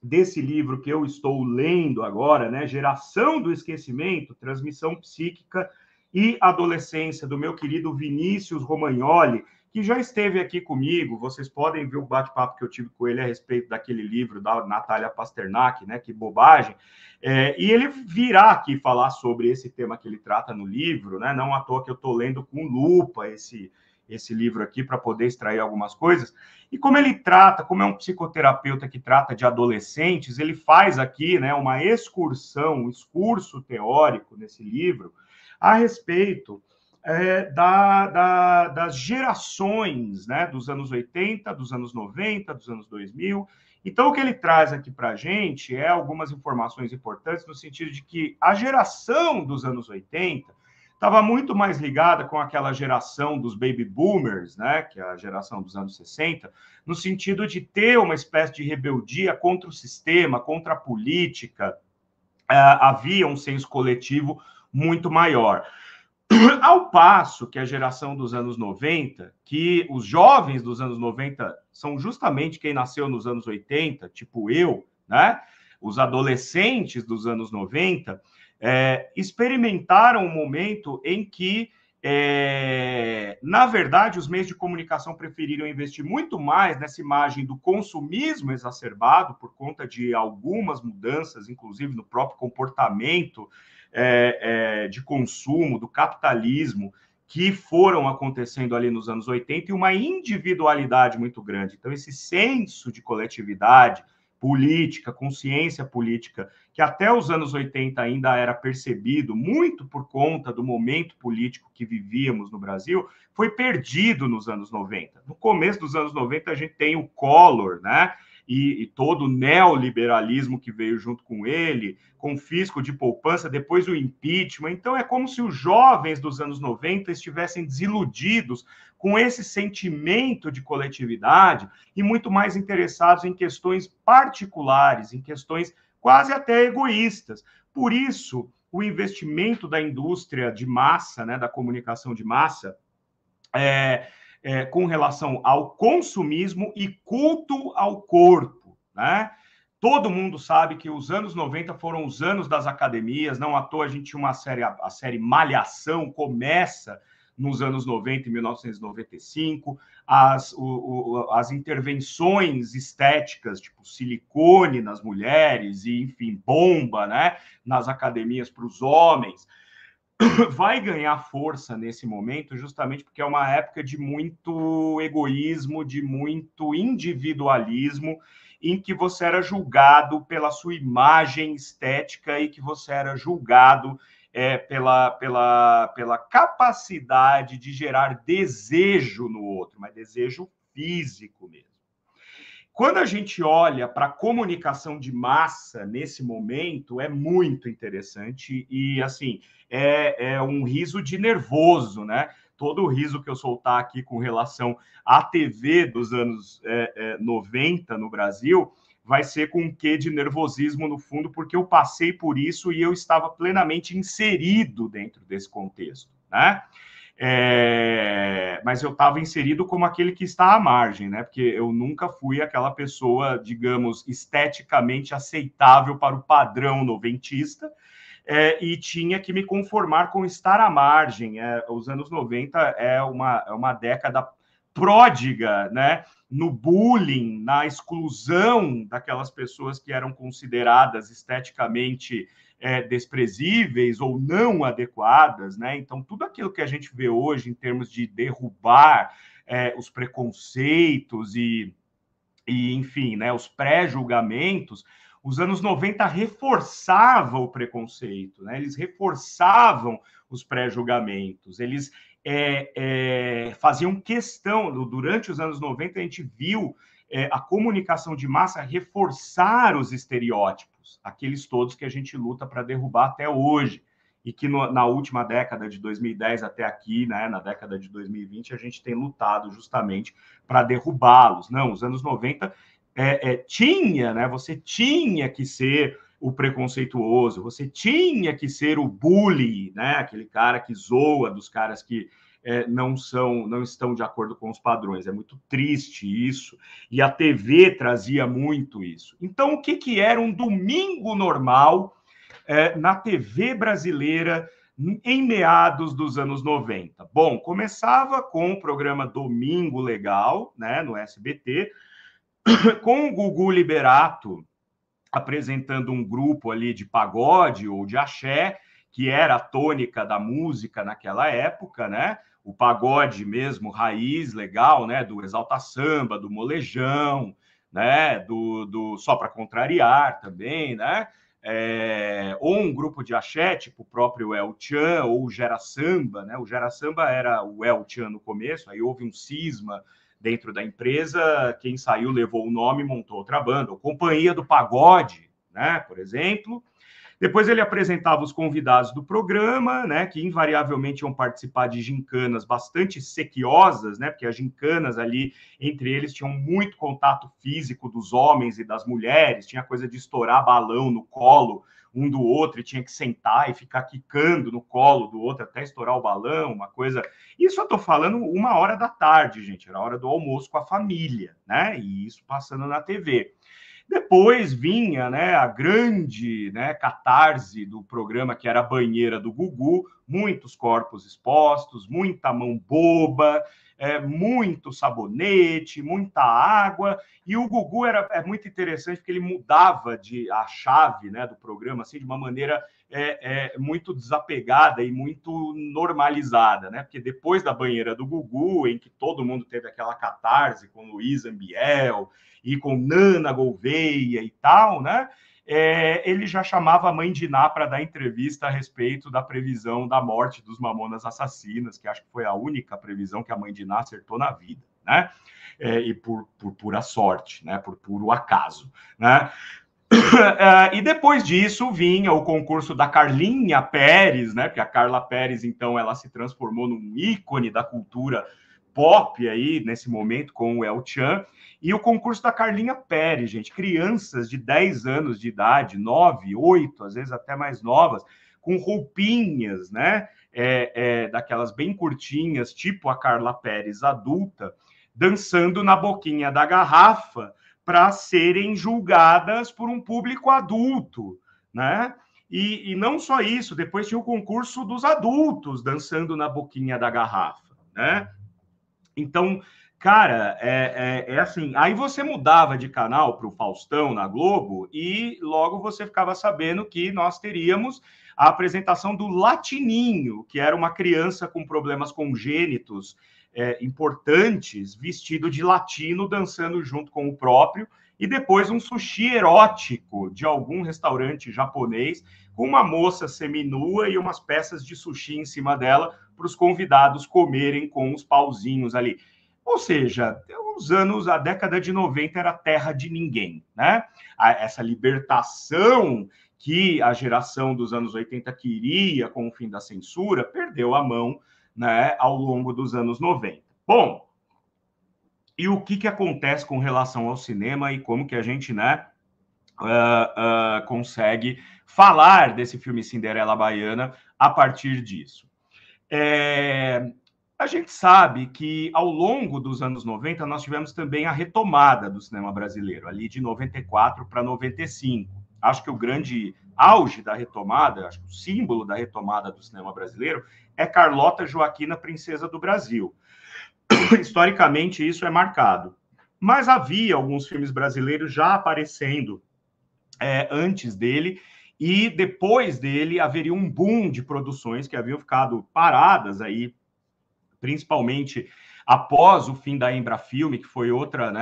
desse livro que eu estou lendo agora, né? Geração do Esquecimento, Transmissão Psíquica e Adolescência, do meu querido Vinícius Romagnoli, que já esteve aqui comigo. Vocês podem ver o bate-papo que eu tive com ele a respeito daquele livro da Natália Pasternak, né? Que bobagem. E ele virá aqui falar sobre esse tema que ele trata no livro, né? Não à toa que eu estou lendo com lupa esse livro aqui para poder extrair algumas coisas. E como ele trata, como é um psicoterapeuta que trata de adolescentes, ele faz aqui, né, uma excursão, um excurso teórico nesse livro a respeito das gerações, né, dos anos 80, dos anos 90, dos anos 2000. Então, o que ele traz aqui para a gente é algumas informações importantes no sentido de que a geração dos anos 80 estava muito mais ligada com aquela geração dos baby boomers, né, que é a geração dos anos 60, no sentido de ter uma espécie de rebeldia contra o sistema, contra a política. Havia um senso coletivo muito maior. Ao passo que a geração dos anos 90, que os jovens dos anos 90 são justamente quem nasceu nos anos 80, tipo eu, né? Os adolescentes dos anos 90, experimentaram um momento em que, na verdade, os meios de comunicação preferiram investir muito mais nessa imagem do consumismo exacerbado, por conta de algumas mudanças, inclusive no próprio comportamento de consumo, do capitalismo, que foram acontecendo ali nos anos 80, e uma individualidade muito grande. Então, esse senso de coletividade política, consciência política, que até os anos 80 ainda era percebido, muito por conta do momento político que vivíamos no Brasil, foi perdido nos anos 90. No começo dos anos 90, a gente tem o Collor, né? E todo o neoliberalismo que veio junto com ele, confisco de poupança, depois o impeachment. Então, é como se os jovens dos anos 90 estivessem desiludidos com esse sentimento de coletividade e muito mais interessados em questões particulares, em questões quase até egoístas. Por isso, o investimento da indústria de massa, né, da comunicação de massa, com relação ao consumismo e culto ao corpo, né? Todo mundo sabe que os anos 90 foram os anos das academias, não à toa a gente tinha a série Malhação, começa nos anos 90, em 1995, as intervenções estéticas, tipo silicone nas mulheres e, enfim, bomba, né, nas academias para os homens, vai ganhar força nesse momento justamente porque é uma época de muito egoísmo, de muito individualismo, em que você era julgado pela sua imagem estética e que você era julgado pela capacidade de gerar desejo no outro, mas desejo físico mesmo. Quando a gente olha para a comunicação de massa nesse momento, é muito interessante e, assim, é um riso de nervoso, né? Todo o riso que eu soltar aqui com relação à TV dos anos 90 no Brasil vai ser com um quê de nervosismo no fundo, porque eu passei por isso e eu estava plenamente inserido dentro desse contexto, né? Mas eu estava inserido como aquele que está à margem, né? Porque eu nunca fui aquela pessoa, digamos, esteticamente aceitável para o padrão noventista, e tinha que me conformar com estar à margem. Os anos 90 é uma década pródiga, né? No bullying, na exclusão daquelas pessoas que eram consideradas esteticamente desprezíveis ou não adequadas, né? Então, tudo aquilo que a gente vê hoje em termos de derrubar os preconceitos e enfim, né, os pré-julgamentos, os anos 90 reforçavam o preconceito, né? Eles reforçavam os pré-julgamentos, eles faziam questão, durante os anos 90 a gente viu a comunicação de massa reforçar os estereótipos, aqueles todos que a gente luta para derrubar até hoje, e que na última década de 2010 até aqui, né, na década de 2020, a gente tem lutado justamente para derrubá-los. Não, os anos 90 tinha, né, você tinha que ser o preconceituoso, você tinha que ser o bully, né, aquele cara que zoa dos caras que não estão de acordo com os padrões. É muito triste isso. E a TV trazia muito isso. Então, o que era um domingo normal na TV brasileira em meados dos anos 90? Bom, começava com o programa Domingo Legal, né, no SBT, com o Gugu Liberato apresentando um grupo ali de pagode ou de axé, que era a tônica da música naquela época, né? O pagode mesmo, raiz, legal, né? Do Exalta Samba, do Molejão, né? Do Só Para Contrariar também, né? Ou um grupo de axé, tipo o próprio El Chan, ou o Gera Samba, né? O Gera Samba era o El Chan no começo, aí houve um cisma dentro da empresa, quem saiu levou o nome e montou outra banda, o Companhia do Pagode, né, por exemplo. Depois ele apresentava os convidados do programa, né, que invariavelmente iam participar de gincanas bastante sequiosas, né, porque as gincanas ali, entre eles, tinham muito contato físico dos homens e das mulheres, tinha coisa de estourar balão no colo um do outro e tinha que sentar e ficar quicando no colo do outro até estourar o balão, uma coisa... Isso eu tô falando 1h da tarde, gente, era a hora do almoço com a família, né, e isso passando na TV. Depois vinha, né, a grande, né, catarse do programa, que era a banheira do Gugu, muitos corpos expostos, muita mão boba, muito sabonete, muita água, e o Gugu é muito interessante porque ele mudava a chave, né, do programa assim, de uma maneira muito desapegada e muito normalizada, né? Porque depois da banheira do Gugu, em que todo mundo teve aquela catarse com Luiz Ambiel e com Nana Gouveia e tal, né? Ele já chamava a mãe de Ná para dar entrevista a respeito da previsão da morte dos Mamonas Assassinas, que acho que foi a única previsão que a mãe de Ná acertou na vida, né? E por pura sorte, né? Por puro acaso, né? E depois disso vinha o concurso da Carlinha Pérez, né? Porque a Carla Pérez, então, ela se transformou num ícone da cultura pop aí, nesse momento, com o El Chan. E o concurso da Carlinha Pérez, gente, crianças de 10 anos de idade, 9, 8, às vezes até mais novas, com roupinhas, né? Daquelas bem curtinhas, tipo a Carla Pérez adulta, dançando na boquinha da garrafa, para serem julgadas por um público adulto, né? E não só isso, depois tinha o concurso dos adultos dançando na boquinha da garrafa, né? Então, cara, assim, aí você mudava de canal para o Faustão na Globo e logo você ficava sabendo que nós teríamos a apresentação do Latininho, que era uma criança com problemas congênitos importantes, vestido de latino, dançando junto com o próprio, e depois um sushi erótico de algum restaurante japonês, com uma moça seminua e umas peças de sushi em cima dela, para os convidados comerem com os pauzinhos ali. Ou seja, a década de 90 era terra de ninguém, né? Essa libertação que a geração dos anos 80 queria com o fim da censura, perdeu a mão, né, ao longo dos anos 90. Bom, e o que acontece com relação ao cinema e como que a gente, né, consegue falar desse filme Cinderela Baiana a partir disso? A gente sabe que ao longo dos anos 90 nós tivemos também a retomada do cinema brasileiro, ali de 94 para 95. Acho que o grande auge da retomada, acho que o símbolo da retomada do cinema brasileiro é Carlota Joaquina, Princesa do Brasil. Historicamente, isso é marcado. Mas havia alguns filmes brasileiros já aparecendo antes dele, e depois dele haveria um boom de produções que haviam ficado paradas aí, principalmente após o fim da Embrafilme, que foi outra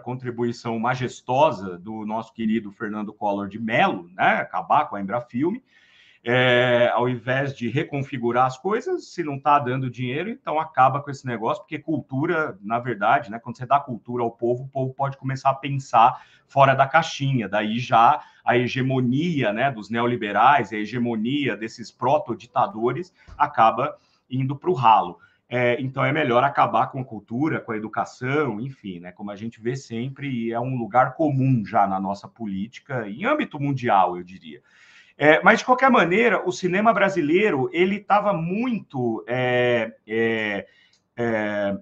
contribuição majestosa do nosso querido Fernando Collor de Mello, né, acabar com a Embrafilme. Ao invés de reconfigurar as coisas, se não está dando dinheiro, então acaba com esse negócio, porque cultura, na verdade, né, quando você dá cultura ao povo, o povo pode começar a pensar fora da caixinha, daí já a hegemonia, né, dos neoliberais, a hegemonia desses proto-ditadores acaba indo para o ralo. Então é melhor acabar com a cultura, com a educação, enfim, né, como a gente vê sempre, e é um lugar comum já na nossa política, em âmbito mundial, eu diria. Mas, de qualquer maneira, o cinema brasileiro ele estava muito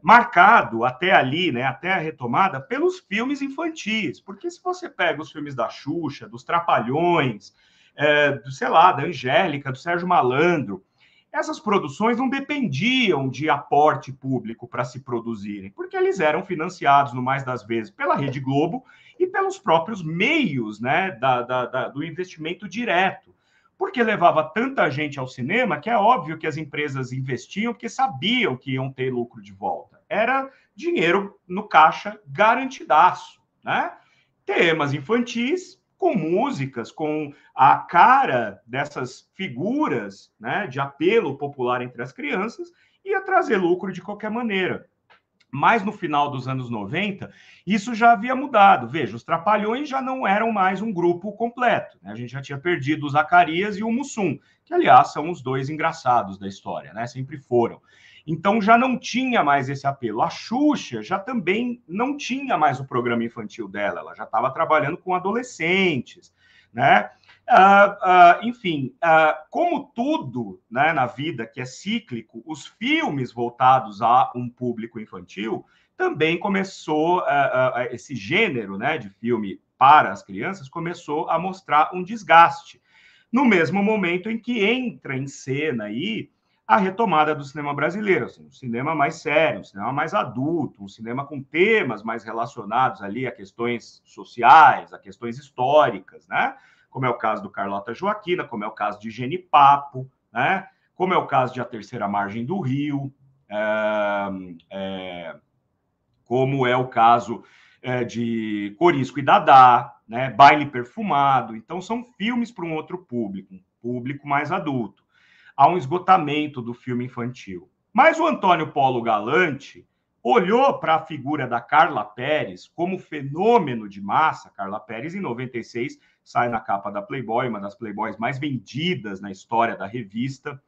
marcado até ali, né, até a retomada, pelos filmes infantis. Porque se você pega os filmes da Xuxa, dos Trapalhões, sei lá, da Angélica, do Sérgio Malandro, essas produções não dependiam de aporte público para se produzirem, porque eles eram financiados, no mais das vezes, pela Rede Globo e pelos próprios meios, né, do investimento direto. Porque levava tanta gente ao cinema que é óbvio que as empresas investiam porque sabiam que iam ter lucro de volta. Era dinheiro no caixa garantidaço, né? Temas infantis com músicas, com a cara dessas figuras, né, de apelo popular entre as crianças, ia trazer lucro de qualquer maneira. Mas no final dos anos 90, isso já havia mudado. Veja, os Trapalhões já não eram mais um grupo completo, né? A gente já tinha perdido o Zacarias e o Mussum, que, aliás, são os dois engraçados da história, né? Sempre foram. Então já não tinha mais esse apelo. A Xuxa já também não tinha mais o programa infantil dela, ela já estava trabalhando com adolescentes, né? Enfim, como tudo, né, na vida que é cíclico, os filmes voltados a um público infantil também começou, esse gênero, né, de filme para as crianças começou a mostrar um desgaste. No mesmo momento em que entra em cena aí a retomada do cinema brasileiro, assim, um cinema mais sério, um cinema mais adulto, um cinema com temas mais relacionados ali a questões sociais, a questões históricas, né? Como é o caso do Carlota Joaquina, como é o caso de Genipapo, né? Como é o caso de A Terceira Margem do Rio, como é o caso de Corisco e Dadá, né? Baile Perfumado. Então, são filmes para um outro público, um público mais adulto. Há um esgotamento do filme infantil. Mas o Antônio Polo Galante olhou para a figura da Carla Perez como fenômeno de massa. Carla Perez, em 96, sai na capa da Playboy, uma das Playboys mais vendidas na história da revista.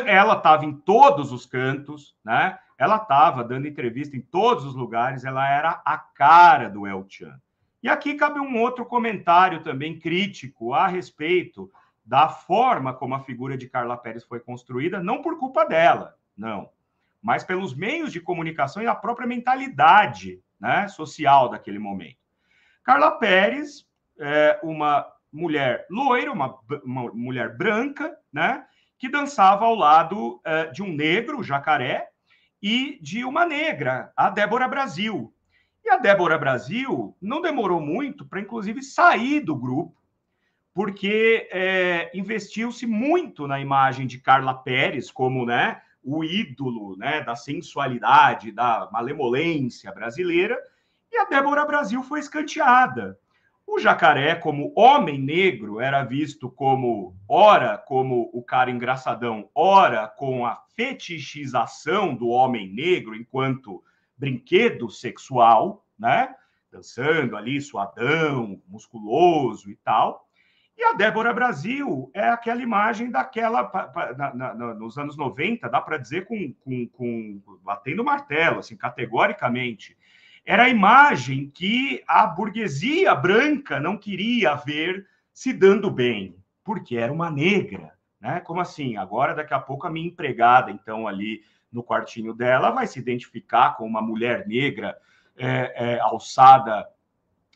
Ela estava em todos os cantos, né? Ela estava dando entrevista em todos os lugares, ela era a cara do El Chan. E aqui cabe um outro comentário também crítico a respeito da forma como a figura de Carla Perez foi construída, não por culpa dela, não, mas pelos meios de comunicação e a própria mentalidade, né, social daquele momento. Carla Perez é uma mulher loira, uma mulher branca, né, que dançava ao lado de um negro, o Jacaré, e de uma negra, a Débora Brasil. E a Débora Brasil não demorou muito para, inclusive, sair do grupo, porque investiu-se muito na imagem de Carla Perez como, né, o ídolo, né, da sensualidade, da malemolência brasileira, e a Débora Brasil foi escanteada. O Jacaré, como homem negro, era visto como, ora, como o cara engraçadão, ora, com a fetichização do homem negro enquanto brinquedo sexual, né? Dançando ali, suadão, musculoso e tal. E a Débora Brasil é aquela imagem daquela, nos anos 90, dá para dizer batendo martelo, assim, categoricamente. Era a imagem que a burguesia branca não queria ver se dando bem, porque era uma negra, né? Como assim? Agora, daqui a pouco, a minha empregada, então, ali no quartinho dela, vai se identificar com uma mulher negra alçada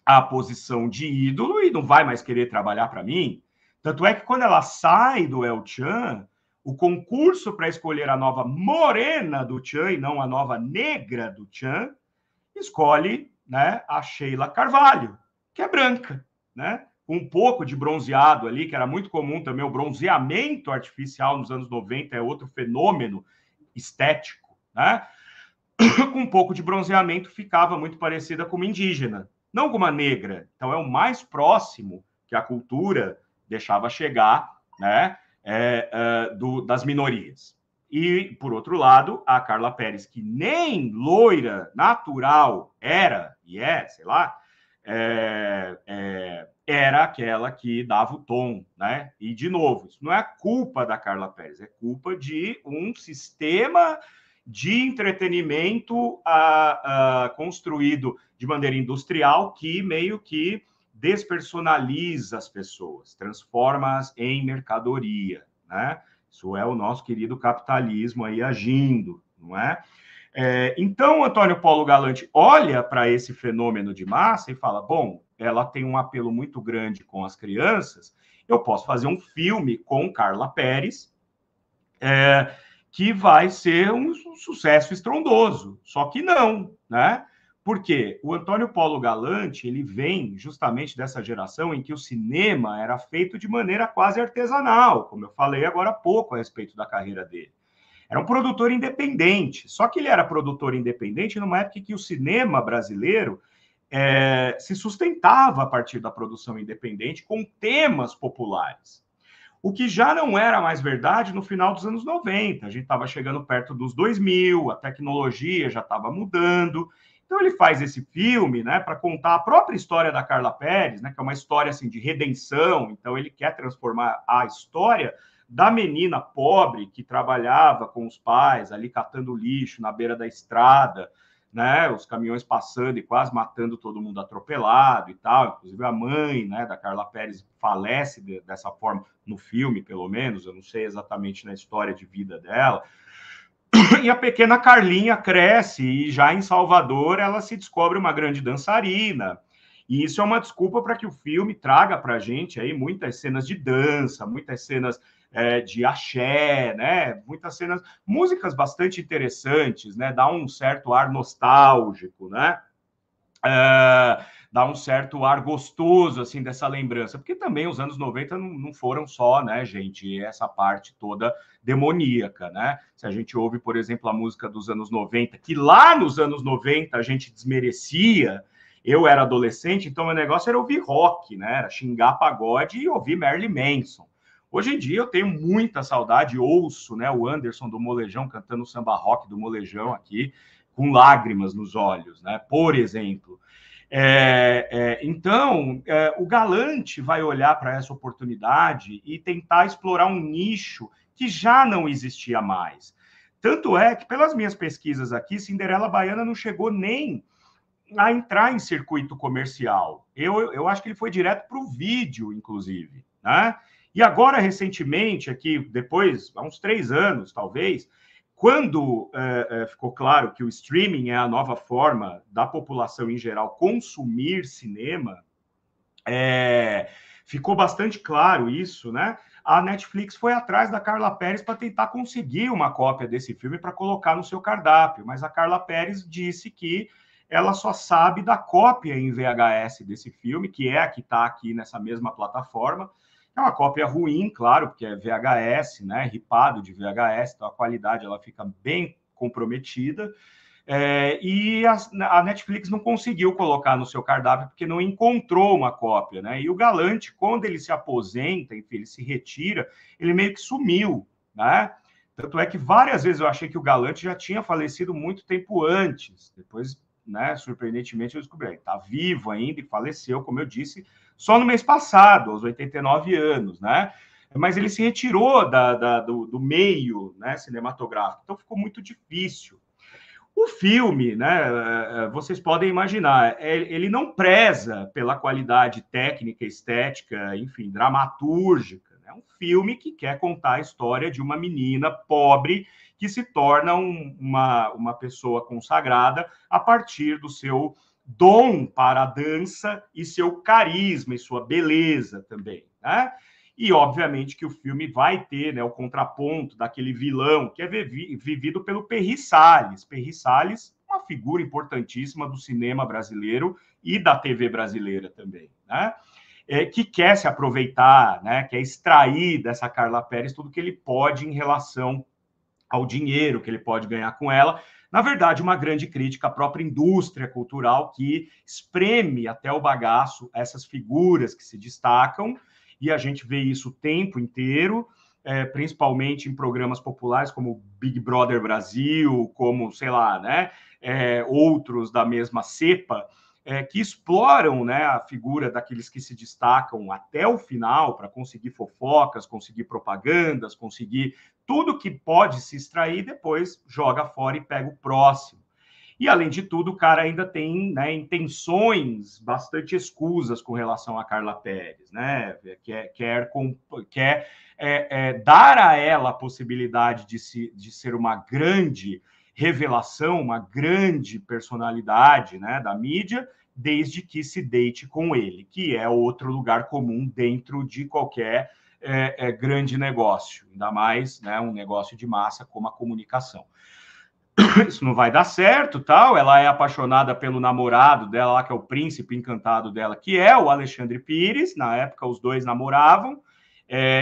à posição de ídolo e não vai mais querer trabalhar para mim. Tanto é que quando ela sai do El Chan, o concurso para escolher a nova morena do Chan e não a nova negra do Chan, escolhe, né, a Sheila Carvalho, que é branca, né? Um pouco de bronzeado ali, que era muito comum também, o bronzeamento artificial nos anos 90 é outro fenômeno estético, né? Com um pouco de bronzeamento ficava muito parecida com uma indígena, não com uma negra. Então é o mais próximo que a cultura deixava chegar, né, das minorias. E, por outro lado, a Carla Perez, que nem loira natural era, e sei lá, era aquela que dava o tom, né? E, de novo, isso não é culpa da Carla Perez, é culpa de um sistema de entretenimento construído de maneira industrial que meio que despersonaliza as pessoas, transforma-as em mercadoria, né? Isso é o nosso querido capitalismo aí agindo, não é? Então, Antônio Paulo Galante olha para esse fenômeno de massa e fala, bom, ela tem um apelo muito grande com as crianças, eu posso fazer um filme com Carla Perez, que vai ser um sucesso estrondoso. Só que não, né? Porque o Antônio Paulo Galante, ele vem justamente dessa geração em que o cinema era feito de maneira quase artesanal, como eu falei agora há pouco a respeito da carreira dele. Era um produtor independente, só que ele era produtor independente numa época em que o cinema brasileiro se sustentava a partir da produção independente com temas populares. O que já não era mais verdade no final dos anos 90. A gente estava chegando perto dos 2000, a tecnologia já estava mudando. Então ele faz esse filme, né, para contar a própria história da Carla Perez, né, que é uma história assim de redenção. Então ele quer transformar a história da menina pobre que trabalhava com os pais ali catando lixo na beira da estrada, né, os caminhões passando e quase matando todo mundo atropelado e tal. Inclusive a mãe, né, da Carla Perez falece dessa forma no filme, pelo menos. Eu não sei exatamente na história de vida dela. E a pequena Carlinha cresce e já em Salvador ela se descobre uma grande dançarina. E isso é uma desculpa para que o filme traga para a gente aí muitas cenas de dança, muitas cenas de axé, né? Muitas cenas, músicas bastante interessantes, né? Dá um certo ar nostálgico, né? Dá um certo ar gostoso, assim, dessa lembrança. Porque também os anos 90 não foram só, né, gente, essa parte toda demoníaca, né? Se a gente ouve, por exemplo, a música dos anos 90, que lá nos anos 90 a gente desmerecia, eu era adolescente, então o negócio era ouvir rock, né? Era xingar pagode e ouvir Marilyn Manson. Hoje em dia eu tenho muita saudade, ouço, né, o Anderson do Molejão cantando samba rock do Molejão aqui, com lágrimas nos olhos, né? Por exemplo. Então, o Galante vai olhar para essa oportunidade e tentar explorar um nicho que já não existia mais. Tanto é que, pelas minhas pesquisas aqui, Cinderela Baiana não chegou nem a entrar em circuito comercial. Eu acho que ele foi direto para o vídeo, inclusive, né? E agora, recentemente, aqui, depois, há uns 3 anos, talvez, quando ficou claro que o streaming é a nova forma da população em geral consumir cinema, ficou bastante claro isso, né? A Netflix foi atrás da Carla Perez para tentar conseguir uma cópia desse filme para colocar no seu cardápio, mas a Carla Perez disse que ela só sabe da cópia em VHS desse filme, que é a que está aqui nessa mesma plataforma. É uma cópia ruim, claro, porque é VHS, né? Ripado de VHS, então a qualidade ela fica bem comprometida. E a Netflix não conseguiu colocar no seu cardápio porque não encontrou uma cópia, né? E o Galante, quando ele se aposenta, enfim, ele se retira, ele meio que sumiu, né? Tanto é que várias vezes eu achei que o Galante já tinha falecido muito tempo antes. Depois, né, surpreendentemente, eu descobri, ele está vivo ainda e faleceu, como eu disse, só no mês passado, aos 89 anos, né? Mas ele se retirou do meio, né, cinematográfico, então ficou muito difícil. O filme, né, vocês podem imaginar, ele não preza pela qualidade técnica, estética, enfim, dramatúrgica. É um filme que quer contar a história de uma menina pobre que se torna uma pessoa consagrada a partir do seu dom para a dança e seu carisma e sua beleza também, né? E, obviamente, que o filme vai ter, né, o contraponto daquele vilão que é vivido pelo Perry Salles. Perry Salles, uma figura importantíssima do cinema brasileiro e da TV brasileira também, né? Que quer se aproveitar, né, quer extrair dessa Carla Perez tudo que ele pode em relação ao dinheiro que ele pode ganhar com ela. Na verdade, uma grande crítica à própria indústria cultural que espreme até o bagaço essas figuras que se destacam, e a gente vê isso o tempo inteiro, principalmente em programas populares como Big Brother Brasil, como, sei lá, né, outros da mesma cepa, que exploram, né, a figura daqueles que se destacam até o final para conseguir fofocas, conseguir propagandas, conseguir tudo que pode se extrair, depois joga fora e pega o próximo. E, além de tudo, o cara ainda tem, né, intenções bastante escusas com relação a Carla Pérez, né? Quer dar a ela a possibilidade de ser uma grande revelação, uma grande personalidade, né, da mídia, desde que se deite com ele, que é outro lugar comum dentro de qualquer grande negócio, ainda mais, né, um negócio de massa como a comunicação. Isso não vai dar certo, tal. Ela é apaixonada pelo namorado dela lá, que é o príncipe encantado dela, que é o Alexandre Pires. Na época, os dois namoravam.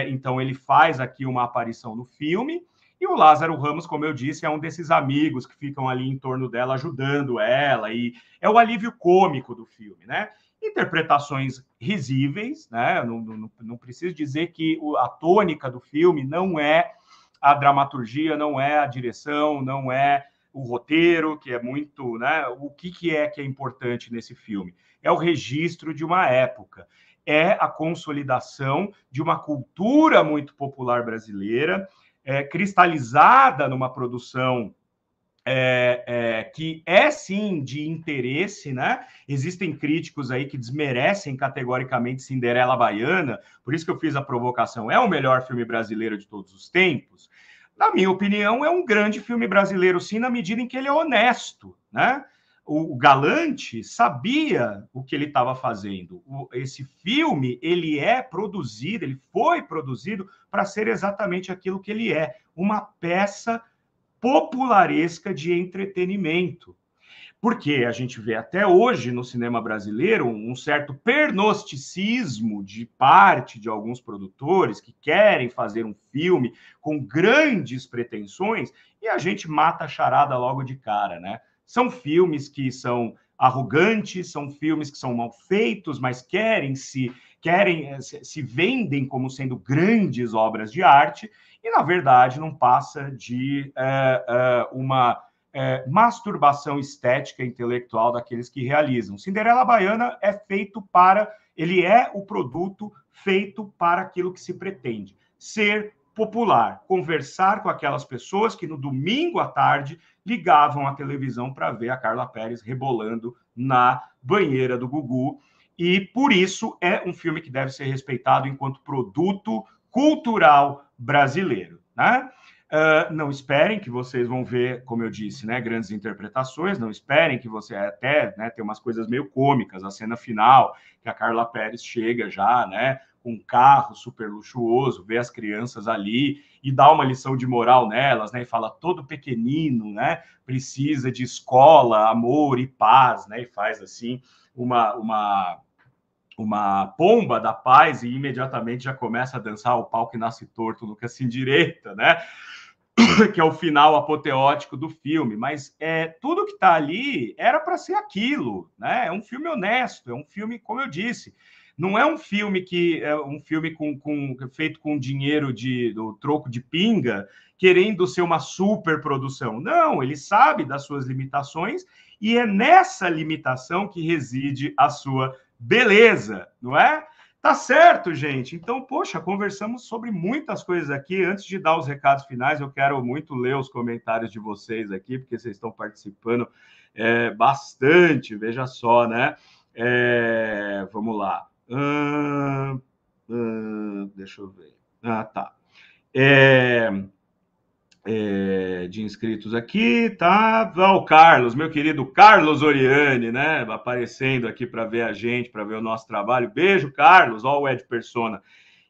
Então, ele faz aqui uma aparição no filme. E o Lázaro Ramos, como eu disse, é um desses amigos que ficam ali em torno dela, ajudando ela. E é o alívio cômico do filme, né? Interpretações risíveis, né? Não preciso dizer que a tônica do filme não é a dramaturgia, não é a direção, não é o roteiro, que é muito, né? O que é importante nesse filme? É o registro de uma época, é a consolidação de uma cultura muito popular brasileira, cristalizada numa produção que é sim de interesse, né? Existem críticos aí que desmerecem categoricamente Cinderela Baiana, por isso que eu fiz a provocação. É o melhor filme brasileiro de todos os tempos? Na minha opinião, é um grande filme brasileiro, sim, na medida em que ele é honesto, né? O Galante sabia o que ele estava fazendo. Esse filme, ele foi produzido para ser exatamente aquilo que ele é, uma peça popularesca de entretenimento. Porque a gente vê até hoje no cinema brasileiro um certo pernosticismo de parte de alguns produtores que querem fazer um filme com grandes pretensões e a gente mata a charada logo de cara, né? São filmes que são arrogantes, são filmes que são mal feitos, mas se vendem como sendo grandes obras de arte e, na verdade, não passa de uma masturbação estética e intelectual daqueles que realizam. Cinderela Baiana ele é o produto feito para aquilo que se pretende, ser popular, conversar com aquelas pessoas que no domingo à tarde ligavam a televisão para ver a Carla Pérez rebolando na banheira do Gugu. E por isso é um filme que deve ser respeitado enquanto produto cultural brasileiro, né? Não esperem que vocês vão ver, como eu disse, né, grandes interpretações, não esperem que você até, né, tem umas coisas meio cômicas, a cena final, que a Carla Pérez chega já, né, com um carro super luxuoso, vê as crianças ali e dá uma lição de moral nelas, né, e fala, todo pequenino, né, precisa de escola, amor e paz, né, e faz assim uma pomba da paz e imediatamente já começa a dançar o pau que nasce torto, nunca se endireita, né? Que é o final apoteótico do filme, mas tudo que está ali era para ser aquilo, né? É um filme honesto, é um filme, como eu disse, não é um filme feito com dinheiro do troco de pinga, querendo ser uma super produção. Não, ele sabe das suas limitações e é nessa limitação que reside a sua beleza, não é? Tá certo, gente. Então, poxa, conversamos sobre muitas coisas aqui. Antes de dar os recados finais, eu quero muito ler os comentários de vocês aqui, porque vocês estão participando bastante. Veja só, né? Vamos lá. Deixa eu ver. Ah, tá. De inscritos aqui, tá? O Carlos, meu querido Carlos Oriani, né? Aparecendo aqui para ver a gente, para ver o nosso trabalho. Beijo, Carlos. Ó, o Ed Persona.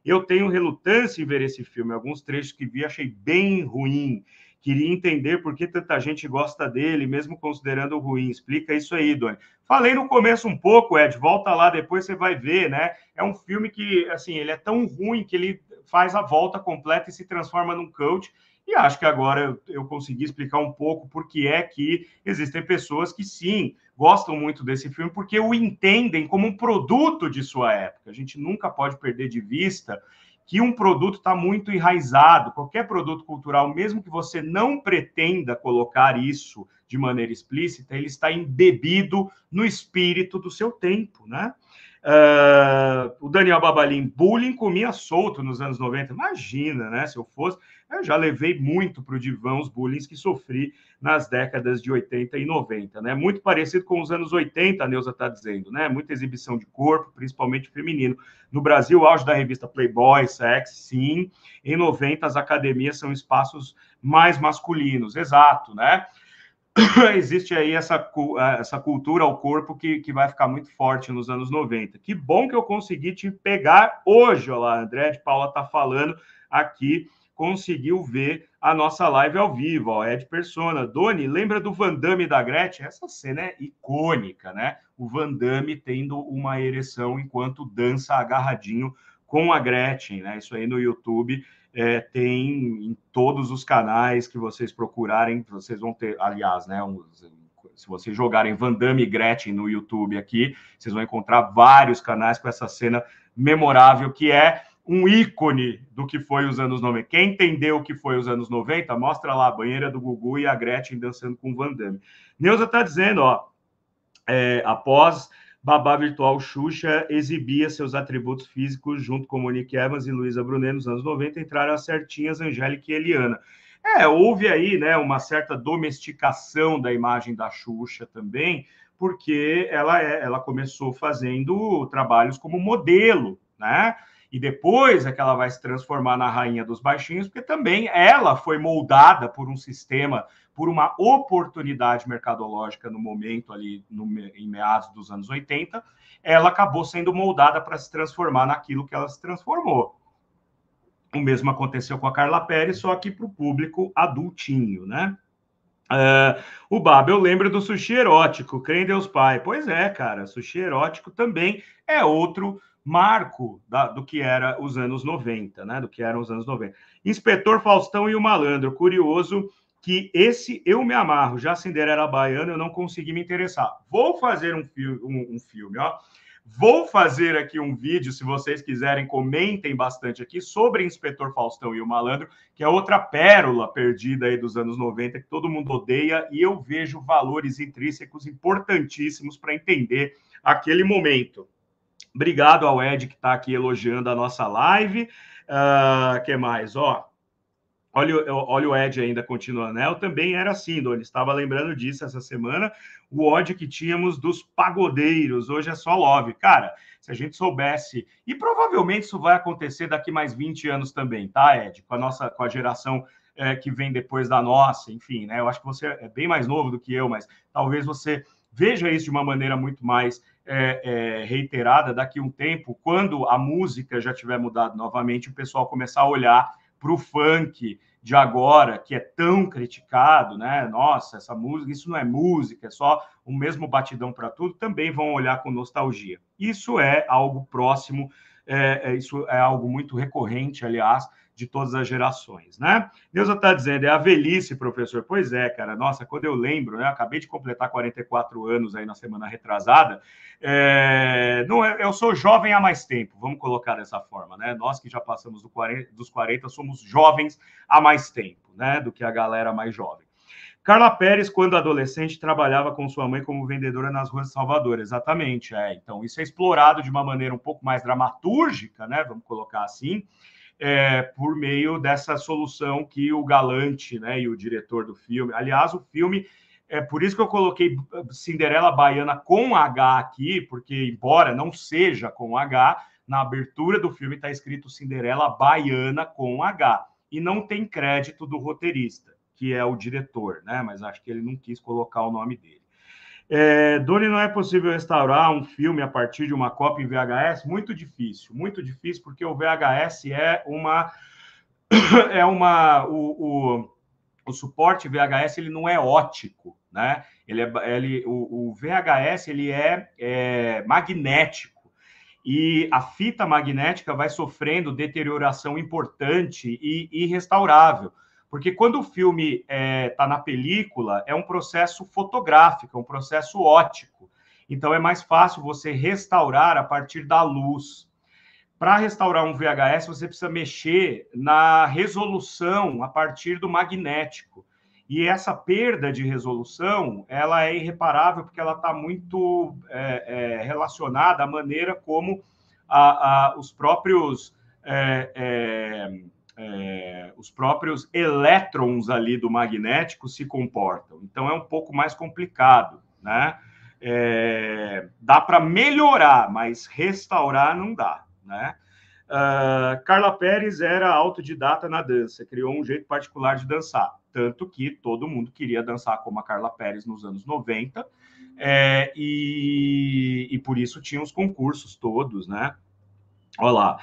Eu tenho relutância em ver esse filme. Alguns trechos que vi achei bem ruim. Queria entender por que tanta gente gosta dele, mesmo considerando ruim. Explica isso aí, Doni. Falei no começo um pouco, Ed. Volta lá, depois você vai ver, né? É um filme que, assim, ele é tão ruim que ele faz a volta completa e se transforma num cult. E acho que agora eu consegui explicar um pouco por que é que existem pessoas que, sim, gostam muito desse filme, porque o entendem como um produto de sua época. A gente nunca pode perder de vista que um produto está muito enraizado. Qualquer produto cultural, mesmo que você não pretenda colocar isso de maneira explícita, ele está embebido no espírito do seu tempo, né? O Daniel Babalim, bullying comia solto nos anos 90. Imagina, né? Se eu fosse, eu já levei muito para o divã os bullying que sofri nas décadas de 80 e 90, né? Muito parecido com os anos 80, a Neuza está dizendo, né? Muita exibição de corpo, principalmente feminino. No Brasil, auge da revista Playboy, Sex, sim. Em 90, as academias são espaços mais masculinos, exato, né? Existe aí essa cultura ao corpo que vai ficar muito forte nos anos 90. Que bom que eu consegui te pegar hoje, olha lá, André de Paula está falando aqui, conseguiu ver a nossa live ao vivo, ó, Ed Persona. Doni, lembra do Van Damme e da Gretchen? Essa cena é icônica, né? O Van Damme tendo uma ereção enquanto dança agarradinho com a Gretchen, né? Isso aí no YouTube tem em todos os canais que vocês procurarem, vocês vão ter, aliás, né, se vocês jogarem Van Damme e Gretchen no YouTube aqui, vocês vão encontrar vários canais com essa cena memorável, que é um ícone do que foi os anos 90. Quem entendeu o que foi os anos 90, mostra lá a banheira do Gugu e a Gretchen dançando com o Van Damme. Neuza está dizendo, ó, após Babá Virtual, Xuxa exibia seus atributos físicos junto com Monique Evans e Luísa Brunet nos anos 90, entraram as certinhas Angélica e Eliana. Houve aí, né, uma certa domesticação da imagem da Xuxa também, porque ela começou fazendo trabalhos como modelo, né? E depois é que ela vai se transformar na rainha dos baixinhos, porque também ela foi moldada por um sistema, por uma oportunidade mercadológica no momento ali, em meados dos anos 80, ela acabou sendo moldada para se transformar naquilo que ela se transformou. O mesmo aconteceu com a Carla Perez, só que para o público adultinho, né? O Baba, eu lembro do sushi erótico, crê em Deus Pai. Pois é, cara, sushi erótico também é outro marco do que era os anos 90, né? Do que eram os anos 90. Inspetor Faustão e o Malandro. Curioso que esse eu me amarro. Já Cinderela Baiana eu não consegui me interessar. Vou fazer um filme, ó. Vou fazer aqui um vídeo, se vocês quiserem, comentem bastante aqui sobre Inspetor Faustão e o Malandro, que é outra pérola perdida aí dos anos 90, que todo mundo odeia, e eu vejo valores intrínsecos importantíssimos para entender aquele momento. Obrigado ao Ed, que está aqui elogiando a nossa live. Que mais? Olha o Ed ainda continuando, né? Eu também era assim, Doni, estava lembrando disso essa semana, o ódio que tínhamos dos pagodeiros, hoje é só love. Cara, se a gente soubesse, e provavelmente isso vai acontecer daqui mais 20 anos também, tá, Ed? Com a geração que vem depois da nossa, enfim, né? Eu acho que você é bem mais novo do que eu, mas talvez você veja isso de uma maneira muito mais reiterada daqui a um tempo, quando a música já tiver mudado novamente, o pessoal começar a olhar para o funk de agora, que é tão criticado, né? Nossa, essa música, isso não é música, é só o mesmo batidão para tudo, também vão olhar com nostalgia. Isso é algo próximo, isso é algo muito recorrente, aliás, de todas as gerações, né? Neuza está dizendo, é a velhice, professor. Pois é, cara, nossa, quando eu lembro, né? Eu acabei de completar 44 anos aí na semana retrasada, não, eu sou jovem há mais tempo, vamos colocar dessa forma, né? Nós que já passamos dos 40 somos jovens há mais tempo, né? Do que a galera mais jovem. Carla Perez, quando adolescente, trabalhava com sua mãe como vendedora nas ruas de Salvador. Exatamente, Então, isso é explorado de uma maneira um pouco mais dramatúrgica, né? Vamos colocar assim, por meio dessa solução que o Galante, né, e o diretor do filme... Aliás, o filme... por isso que eu coloquei Cinderela Baiana com H aqui, porque, embora não seja com H, na abertura do filme está escrito Cinderela Baiana com H. E não tem crédito do roteirista, que é o diretor, né? Mas acho que ele não quis colocar o nome dele. Doni, não é possível restaurar um filme a partir de uma cópia em VHS? Muito difícil, porque o VHS o suporte VHS ele não é óptico, né? O VHS ele é magnético e a fita magnética vai sofrendo deterioração importante e irrestaurável. Porque quando o filme está na película, é um processo fotográfico, é um processo óptico. Então, é mais fácil você restaurar a partir da luz. Para restaurar um VHS, você precisa mexer na resolução a partir do magnético. E essa perda de resolução, ela é irreparável porque ela está muito relacionada à maneira como os próprios elétrons ali do magnético se comportam. Então é um pouco mais complicado, né? Dá para melhorar, mas restaurar não dá, né? Carla Perez era autodidata na dança, criou um jeito particular de dançar, tanto que todo mundo queria dançar como a Carla Perez nos anos 90, e por isso tinha os concursos todos, né? Olha lá.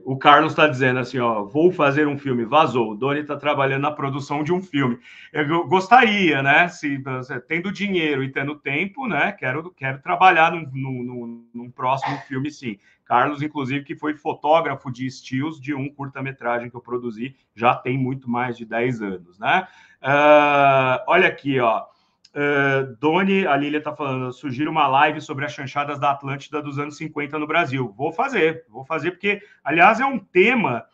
O Carlos está dizendo assim, ó, vou fazer um filme, vazou. O Doni está trabalhando na produção de um filme. Eu gostaria, né? Se tendo dinheiro e tendo tempo, né? Quero trabalhar num próximo filme, sim. Carlos, inclusive, que foi fotógrafo de estilos de um curta-metragem que eu produzi, já tem muito mais de 10 anos, né? Olha aqui, ó. Doni, a Lília está falando, sugiro uma live sobre as chanchadas da Atlântida dos anos 50 no Brasil. Vou fazer porque, aliás, é um tema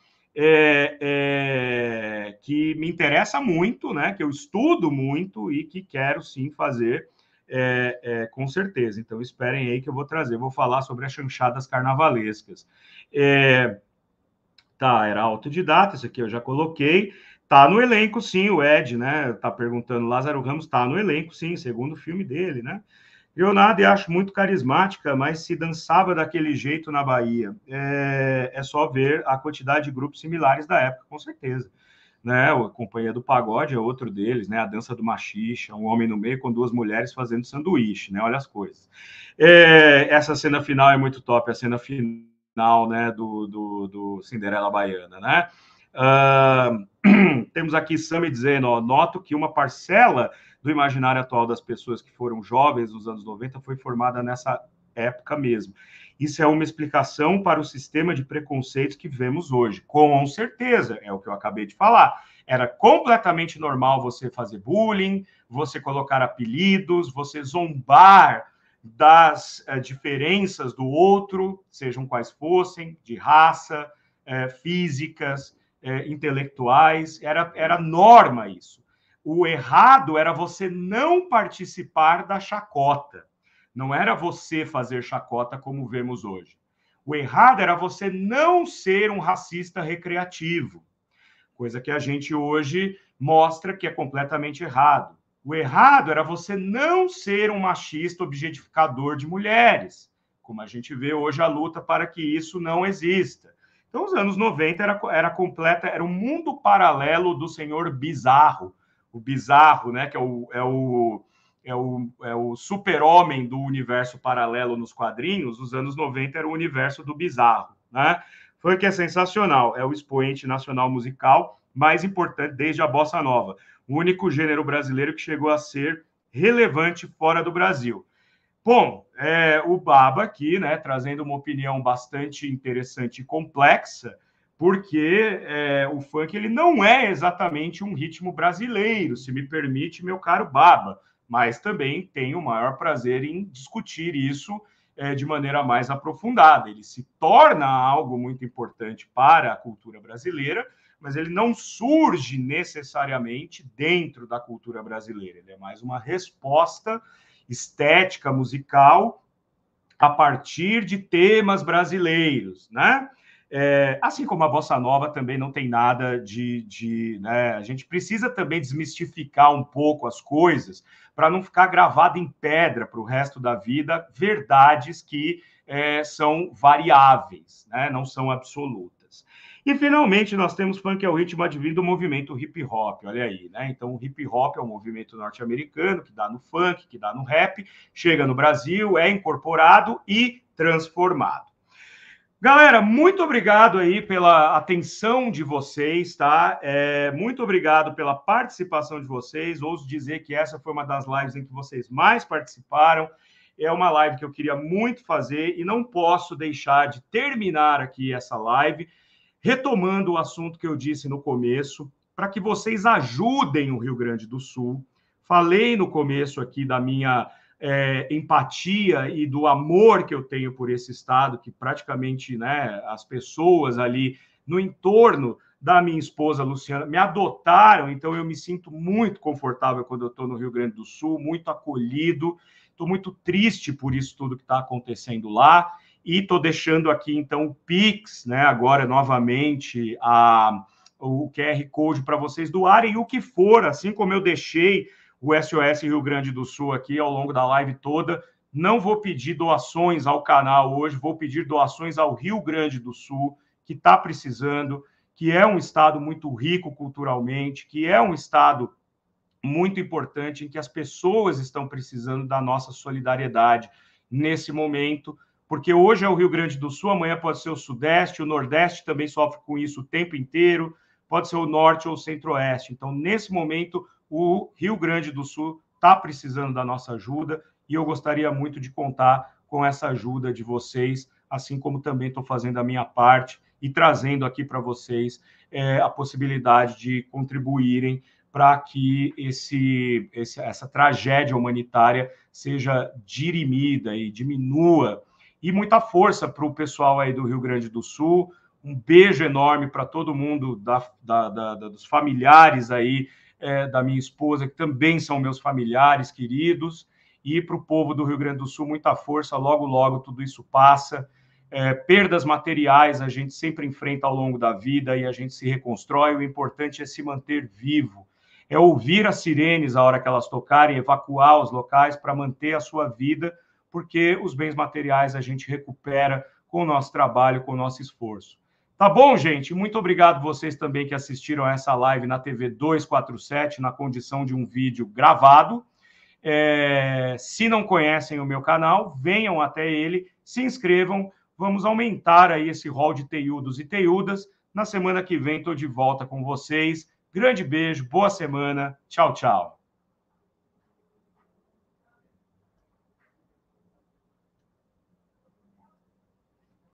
que me interessa muito, né? Que eu estudo muito e que quero sim fazer com certeza. Então, esperem aí que eu vou trazer. Vou falar sobre as chanchadas carnavalescas. Tá, era autodidata, isso aqui eu já coloquei. Tá no elenco, sim, o Ed, né? Tá perguntando, Lázaro Ramos tá no elenco, sim, segundo filme dele, né? Leonardo, eu acho muito carismática, mas se dançava daquele jeito na Bahia. É só ver a quantidade de grupos similares da época, com certeza. Né? A Companhia do Pagode é outro deles, né? A Dança do Machixa, um homem no meio com duas mulheres fazendo sanduíche, né? Olha as coisas. Essa cena final é muito top, a cena final, né, do Cinderela Baiana, né? Temos aqui Sami dizendo, ó, noto que uma parcela do imaginário atual das pessoas que foram jovens nos anos 90 foi formada nessa época mesmo. Isso é uma explicação para o sistema de preconceitos que vemos hoje. Com certeza, é o que eu acabei de falar. Era completamente normal você fazer bullying, você colocar apelidos, você zombar das diferenças do outro, sejam quais fossem, de raça, físicas, intelectuais, era norma isso. O errado era você não participar da chacota. Não era você fazer chacota como vemos hoje. O errado era você não ser um racista recreativo, coisa que a gente hoje mostra que é completamente errado. O errado era você não ser um machista objetificador de mulheres, como a gente vê hoje a luta para que isso não exista. Então, os anos 90 era um mundo paralelo do senhor Bizarro. O Bizarro, né, que é o super-homem do universo paralelo nos quadrinhos. Os anos 90 era o universo do Bizarro, né? Funk é sensacional, é o expoente nacional musical mais importante desde a bossa nova. O único gênero brasileiro que chegou a ser relevante fora do Brasil. Bom, o Baba aqui, né, trazendo uma opinião bastante interessante e complexa, porque o funk ele não é exatamente um ritmo brasileiro, se me permite, meu caro Baba, mas também tenho o maior prazer em discutir isso de maneira mais aprofundada. Ele se torna algo muito importante para a cultura brasileira, mas ele não surge necessariamente dentro da cultura brasileira. Ele é mais uma resposta estética musical a partir de temas brasileiros, né? Assim como a bossa nova também não tem nada né? A gente precisa também desmistificar um pouco as coisas para não ficar gravado em pedra para o resto da vida verdades que são variáveis, né? Não são absolutas. E, finalmente, nós temos funk é o ritmo advindo do movimento hip hop, olha aí, né? Então, o hip hop é um movimento norte-americano que dá no funk, que dá no rap, chega no Brasil, é incorporado e transformado. Galera, muito obrigado aí pela atenção de vocês, tá? Muito obrigado pela participação de vocês. Ouso dizer que essa foi uma das lives em que vocês mais participaram. É uma live que eu queria muito fazer e não posso deixar de terminar aqui essa live retomando o assunto que eu disse no começo, para que vocês ajudem o Rio Grande do Sul. Falei no começo aqui da minha empatia e do amor que eu tenho por esse estado, que praticamente, né, as pessoas ali no entorno da minha esposa Luciana, me adotaram, então eu me sinto muito confortável quando eu estou no Rio Grande do Sul, muito acolhido, estou muito triste por isso tudo que está acontecendo lá, e estou deixando aqui, então, o Pix, né, agora, novamente, o QR Code para vocês doarem o que for, assim como eu deixei o SOS Rio Grande do Sul aqui ao longo da live toda. Não vou pedir doações ao canal hoje, vou pedir doações ao Rio Grande do Sul, que está precisando, que é um estado muito rico culturalmente, que é um estado muito importante em que as pessoas estão precisando da nossa solidariedade nesse momento, porque hoje é o Rio Grande do Sul, amanhã pode ser o Sudeste, o Nordeste também sofre com isso o tempo inteiro, pode ser o Norte ou o Centro-Oeste. Então, nesse momento, o Rio Grande do Sul está precisando da nossa ajuda e eu gostaria muito de contar com essa ajuda de vocês, assim como também estou fazendo a minha parte e trazendo aqui para vocês a possibilidade de contribuírem para que essa tragédia humanitária seja dirimida e diminua. E muita força para o pessoal aí do Rio Grande do Sul. Um beijo enorme para todo mundo dos familiares aí da minha esposa, que também são meus familiares queridos. E para o povo do Rio Grande do Sul, muita força. Logo, logo, tudo isso passa. Perdas materiais a gente sempre enfrenta ao longo da vida e a gente se reconstrói. O importante é se manter vivo. É ouvir as sirenes a hora que elas tocarem, evacuar os locais para manter a sua vida, porque os bens materiais a gente recupera com o nosso trabalho, com o nosso esforço. Tá bom, gente? Muito obrigado vocês também que assistiram a essa live na TV 247, na condição de um vídeo gravado. Se não conhecem o meu canal, venham até ele, se inscrevam, vamos aumentar aí esse rol de teiudos e teiudas. Na semana que vem estou de volta com vocês. Grande beijo, boa semana, tchau, tchau.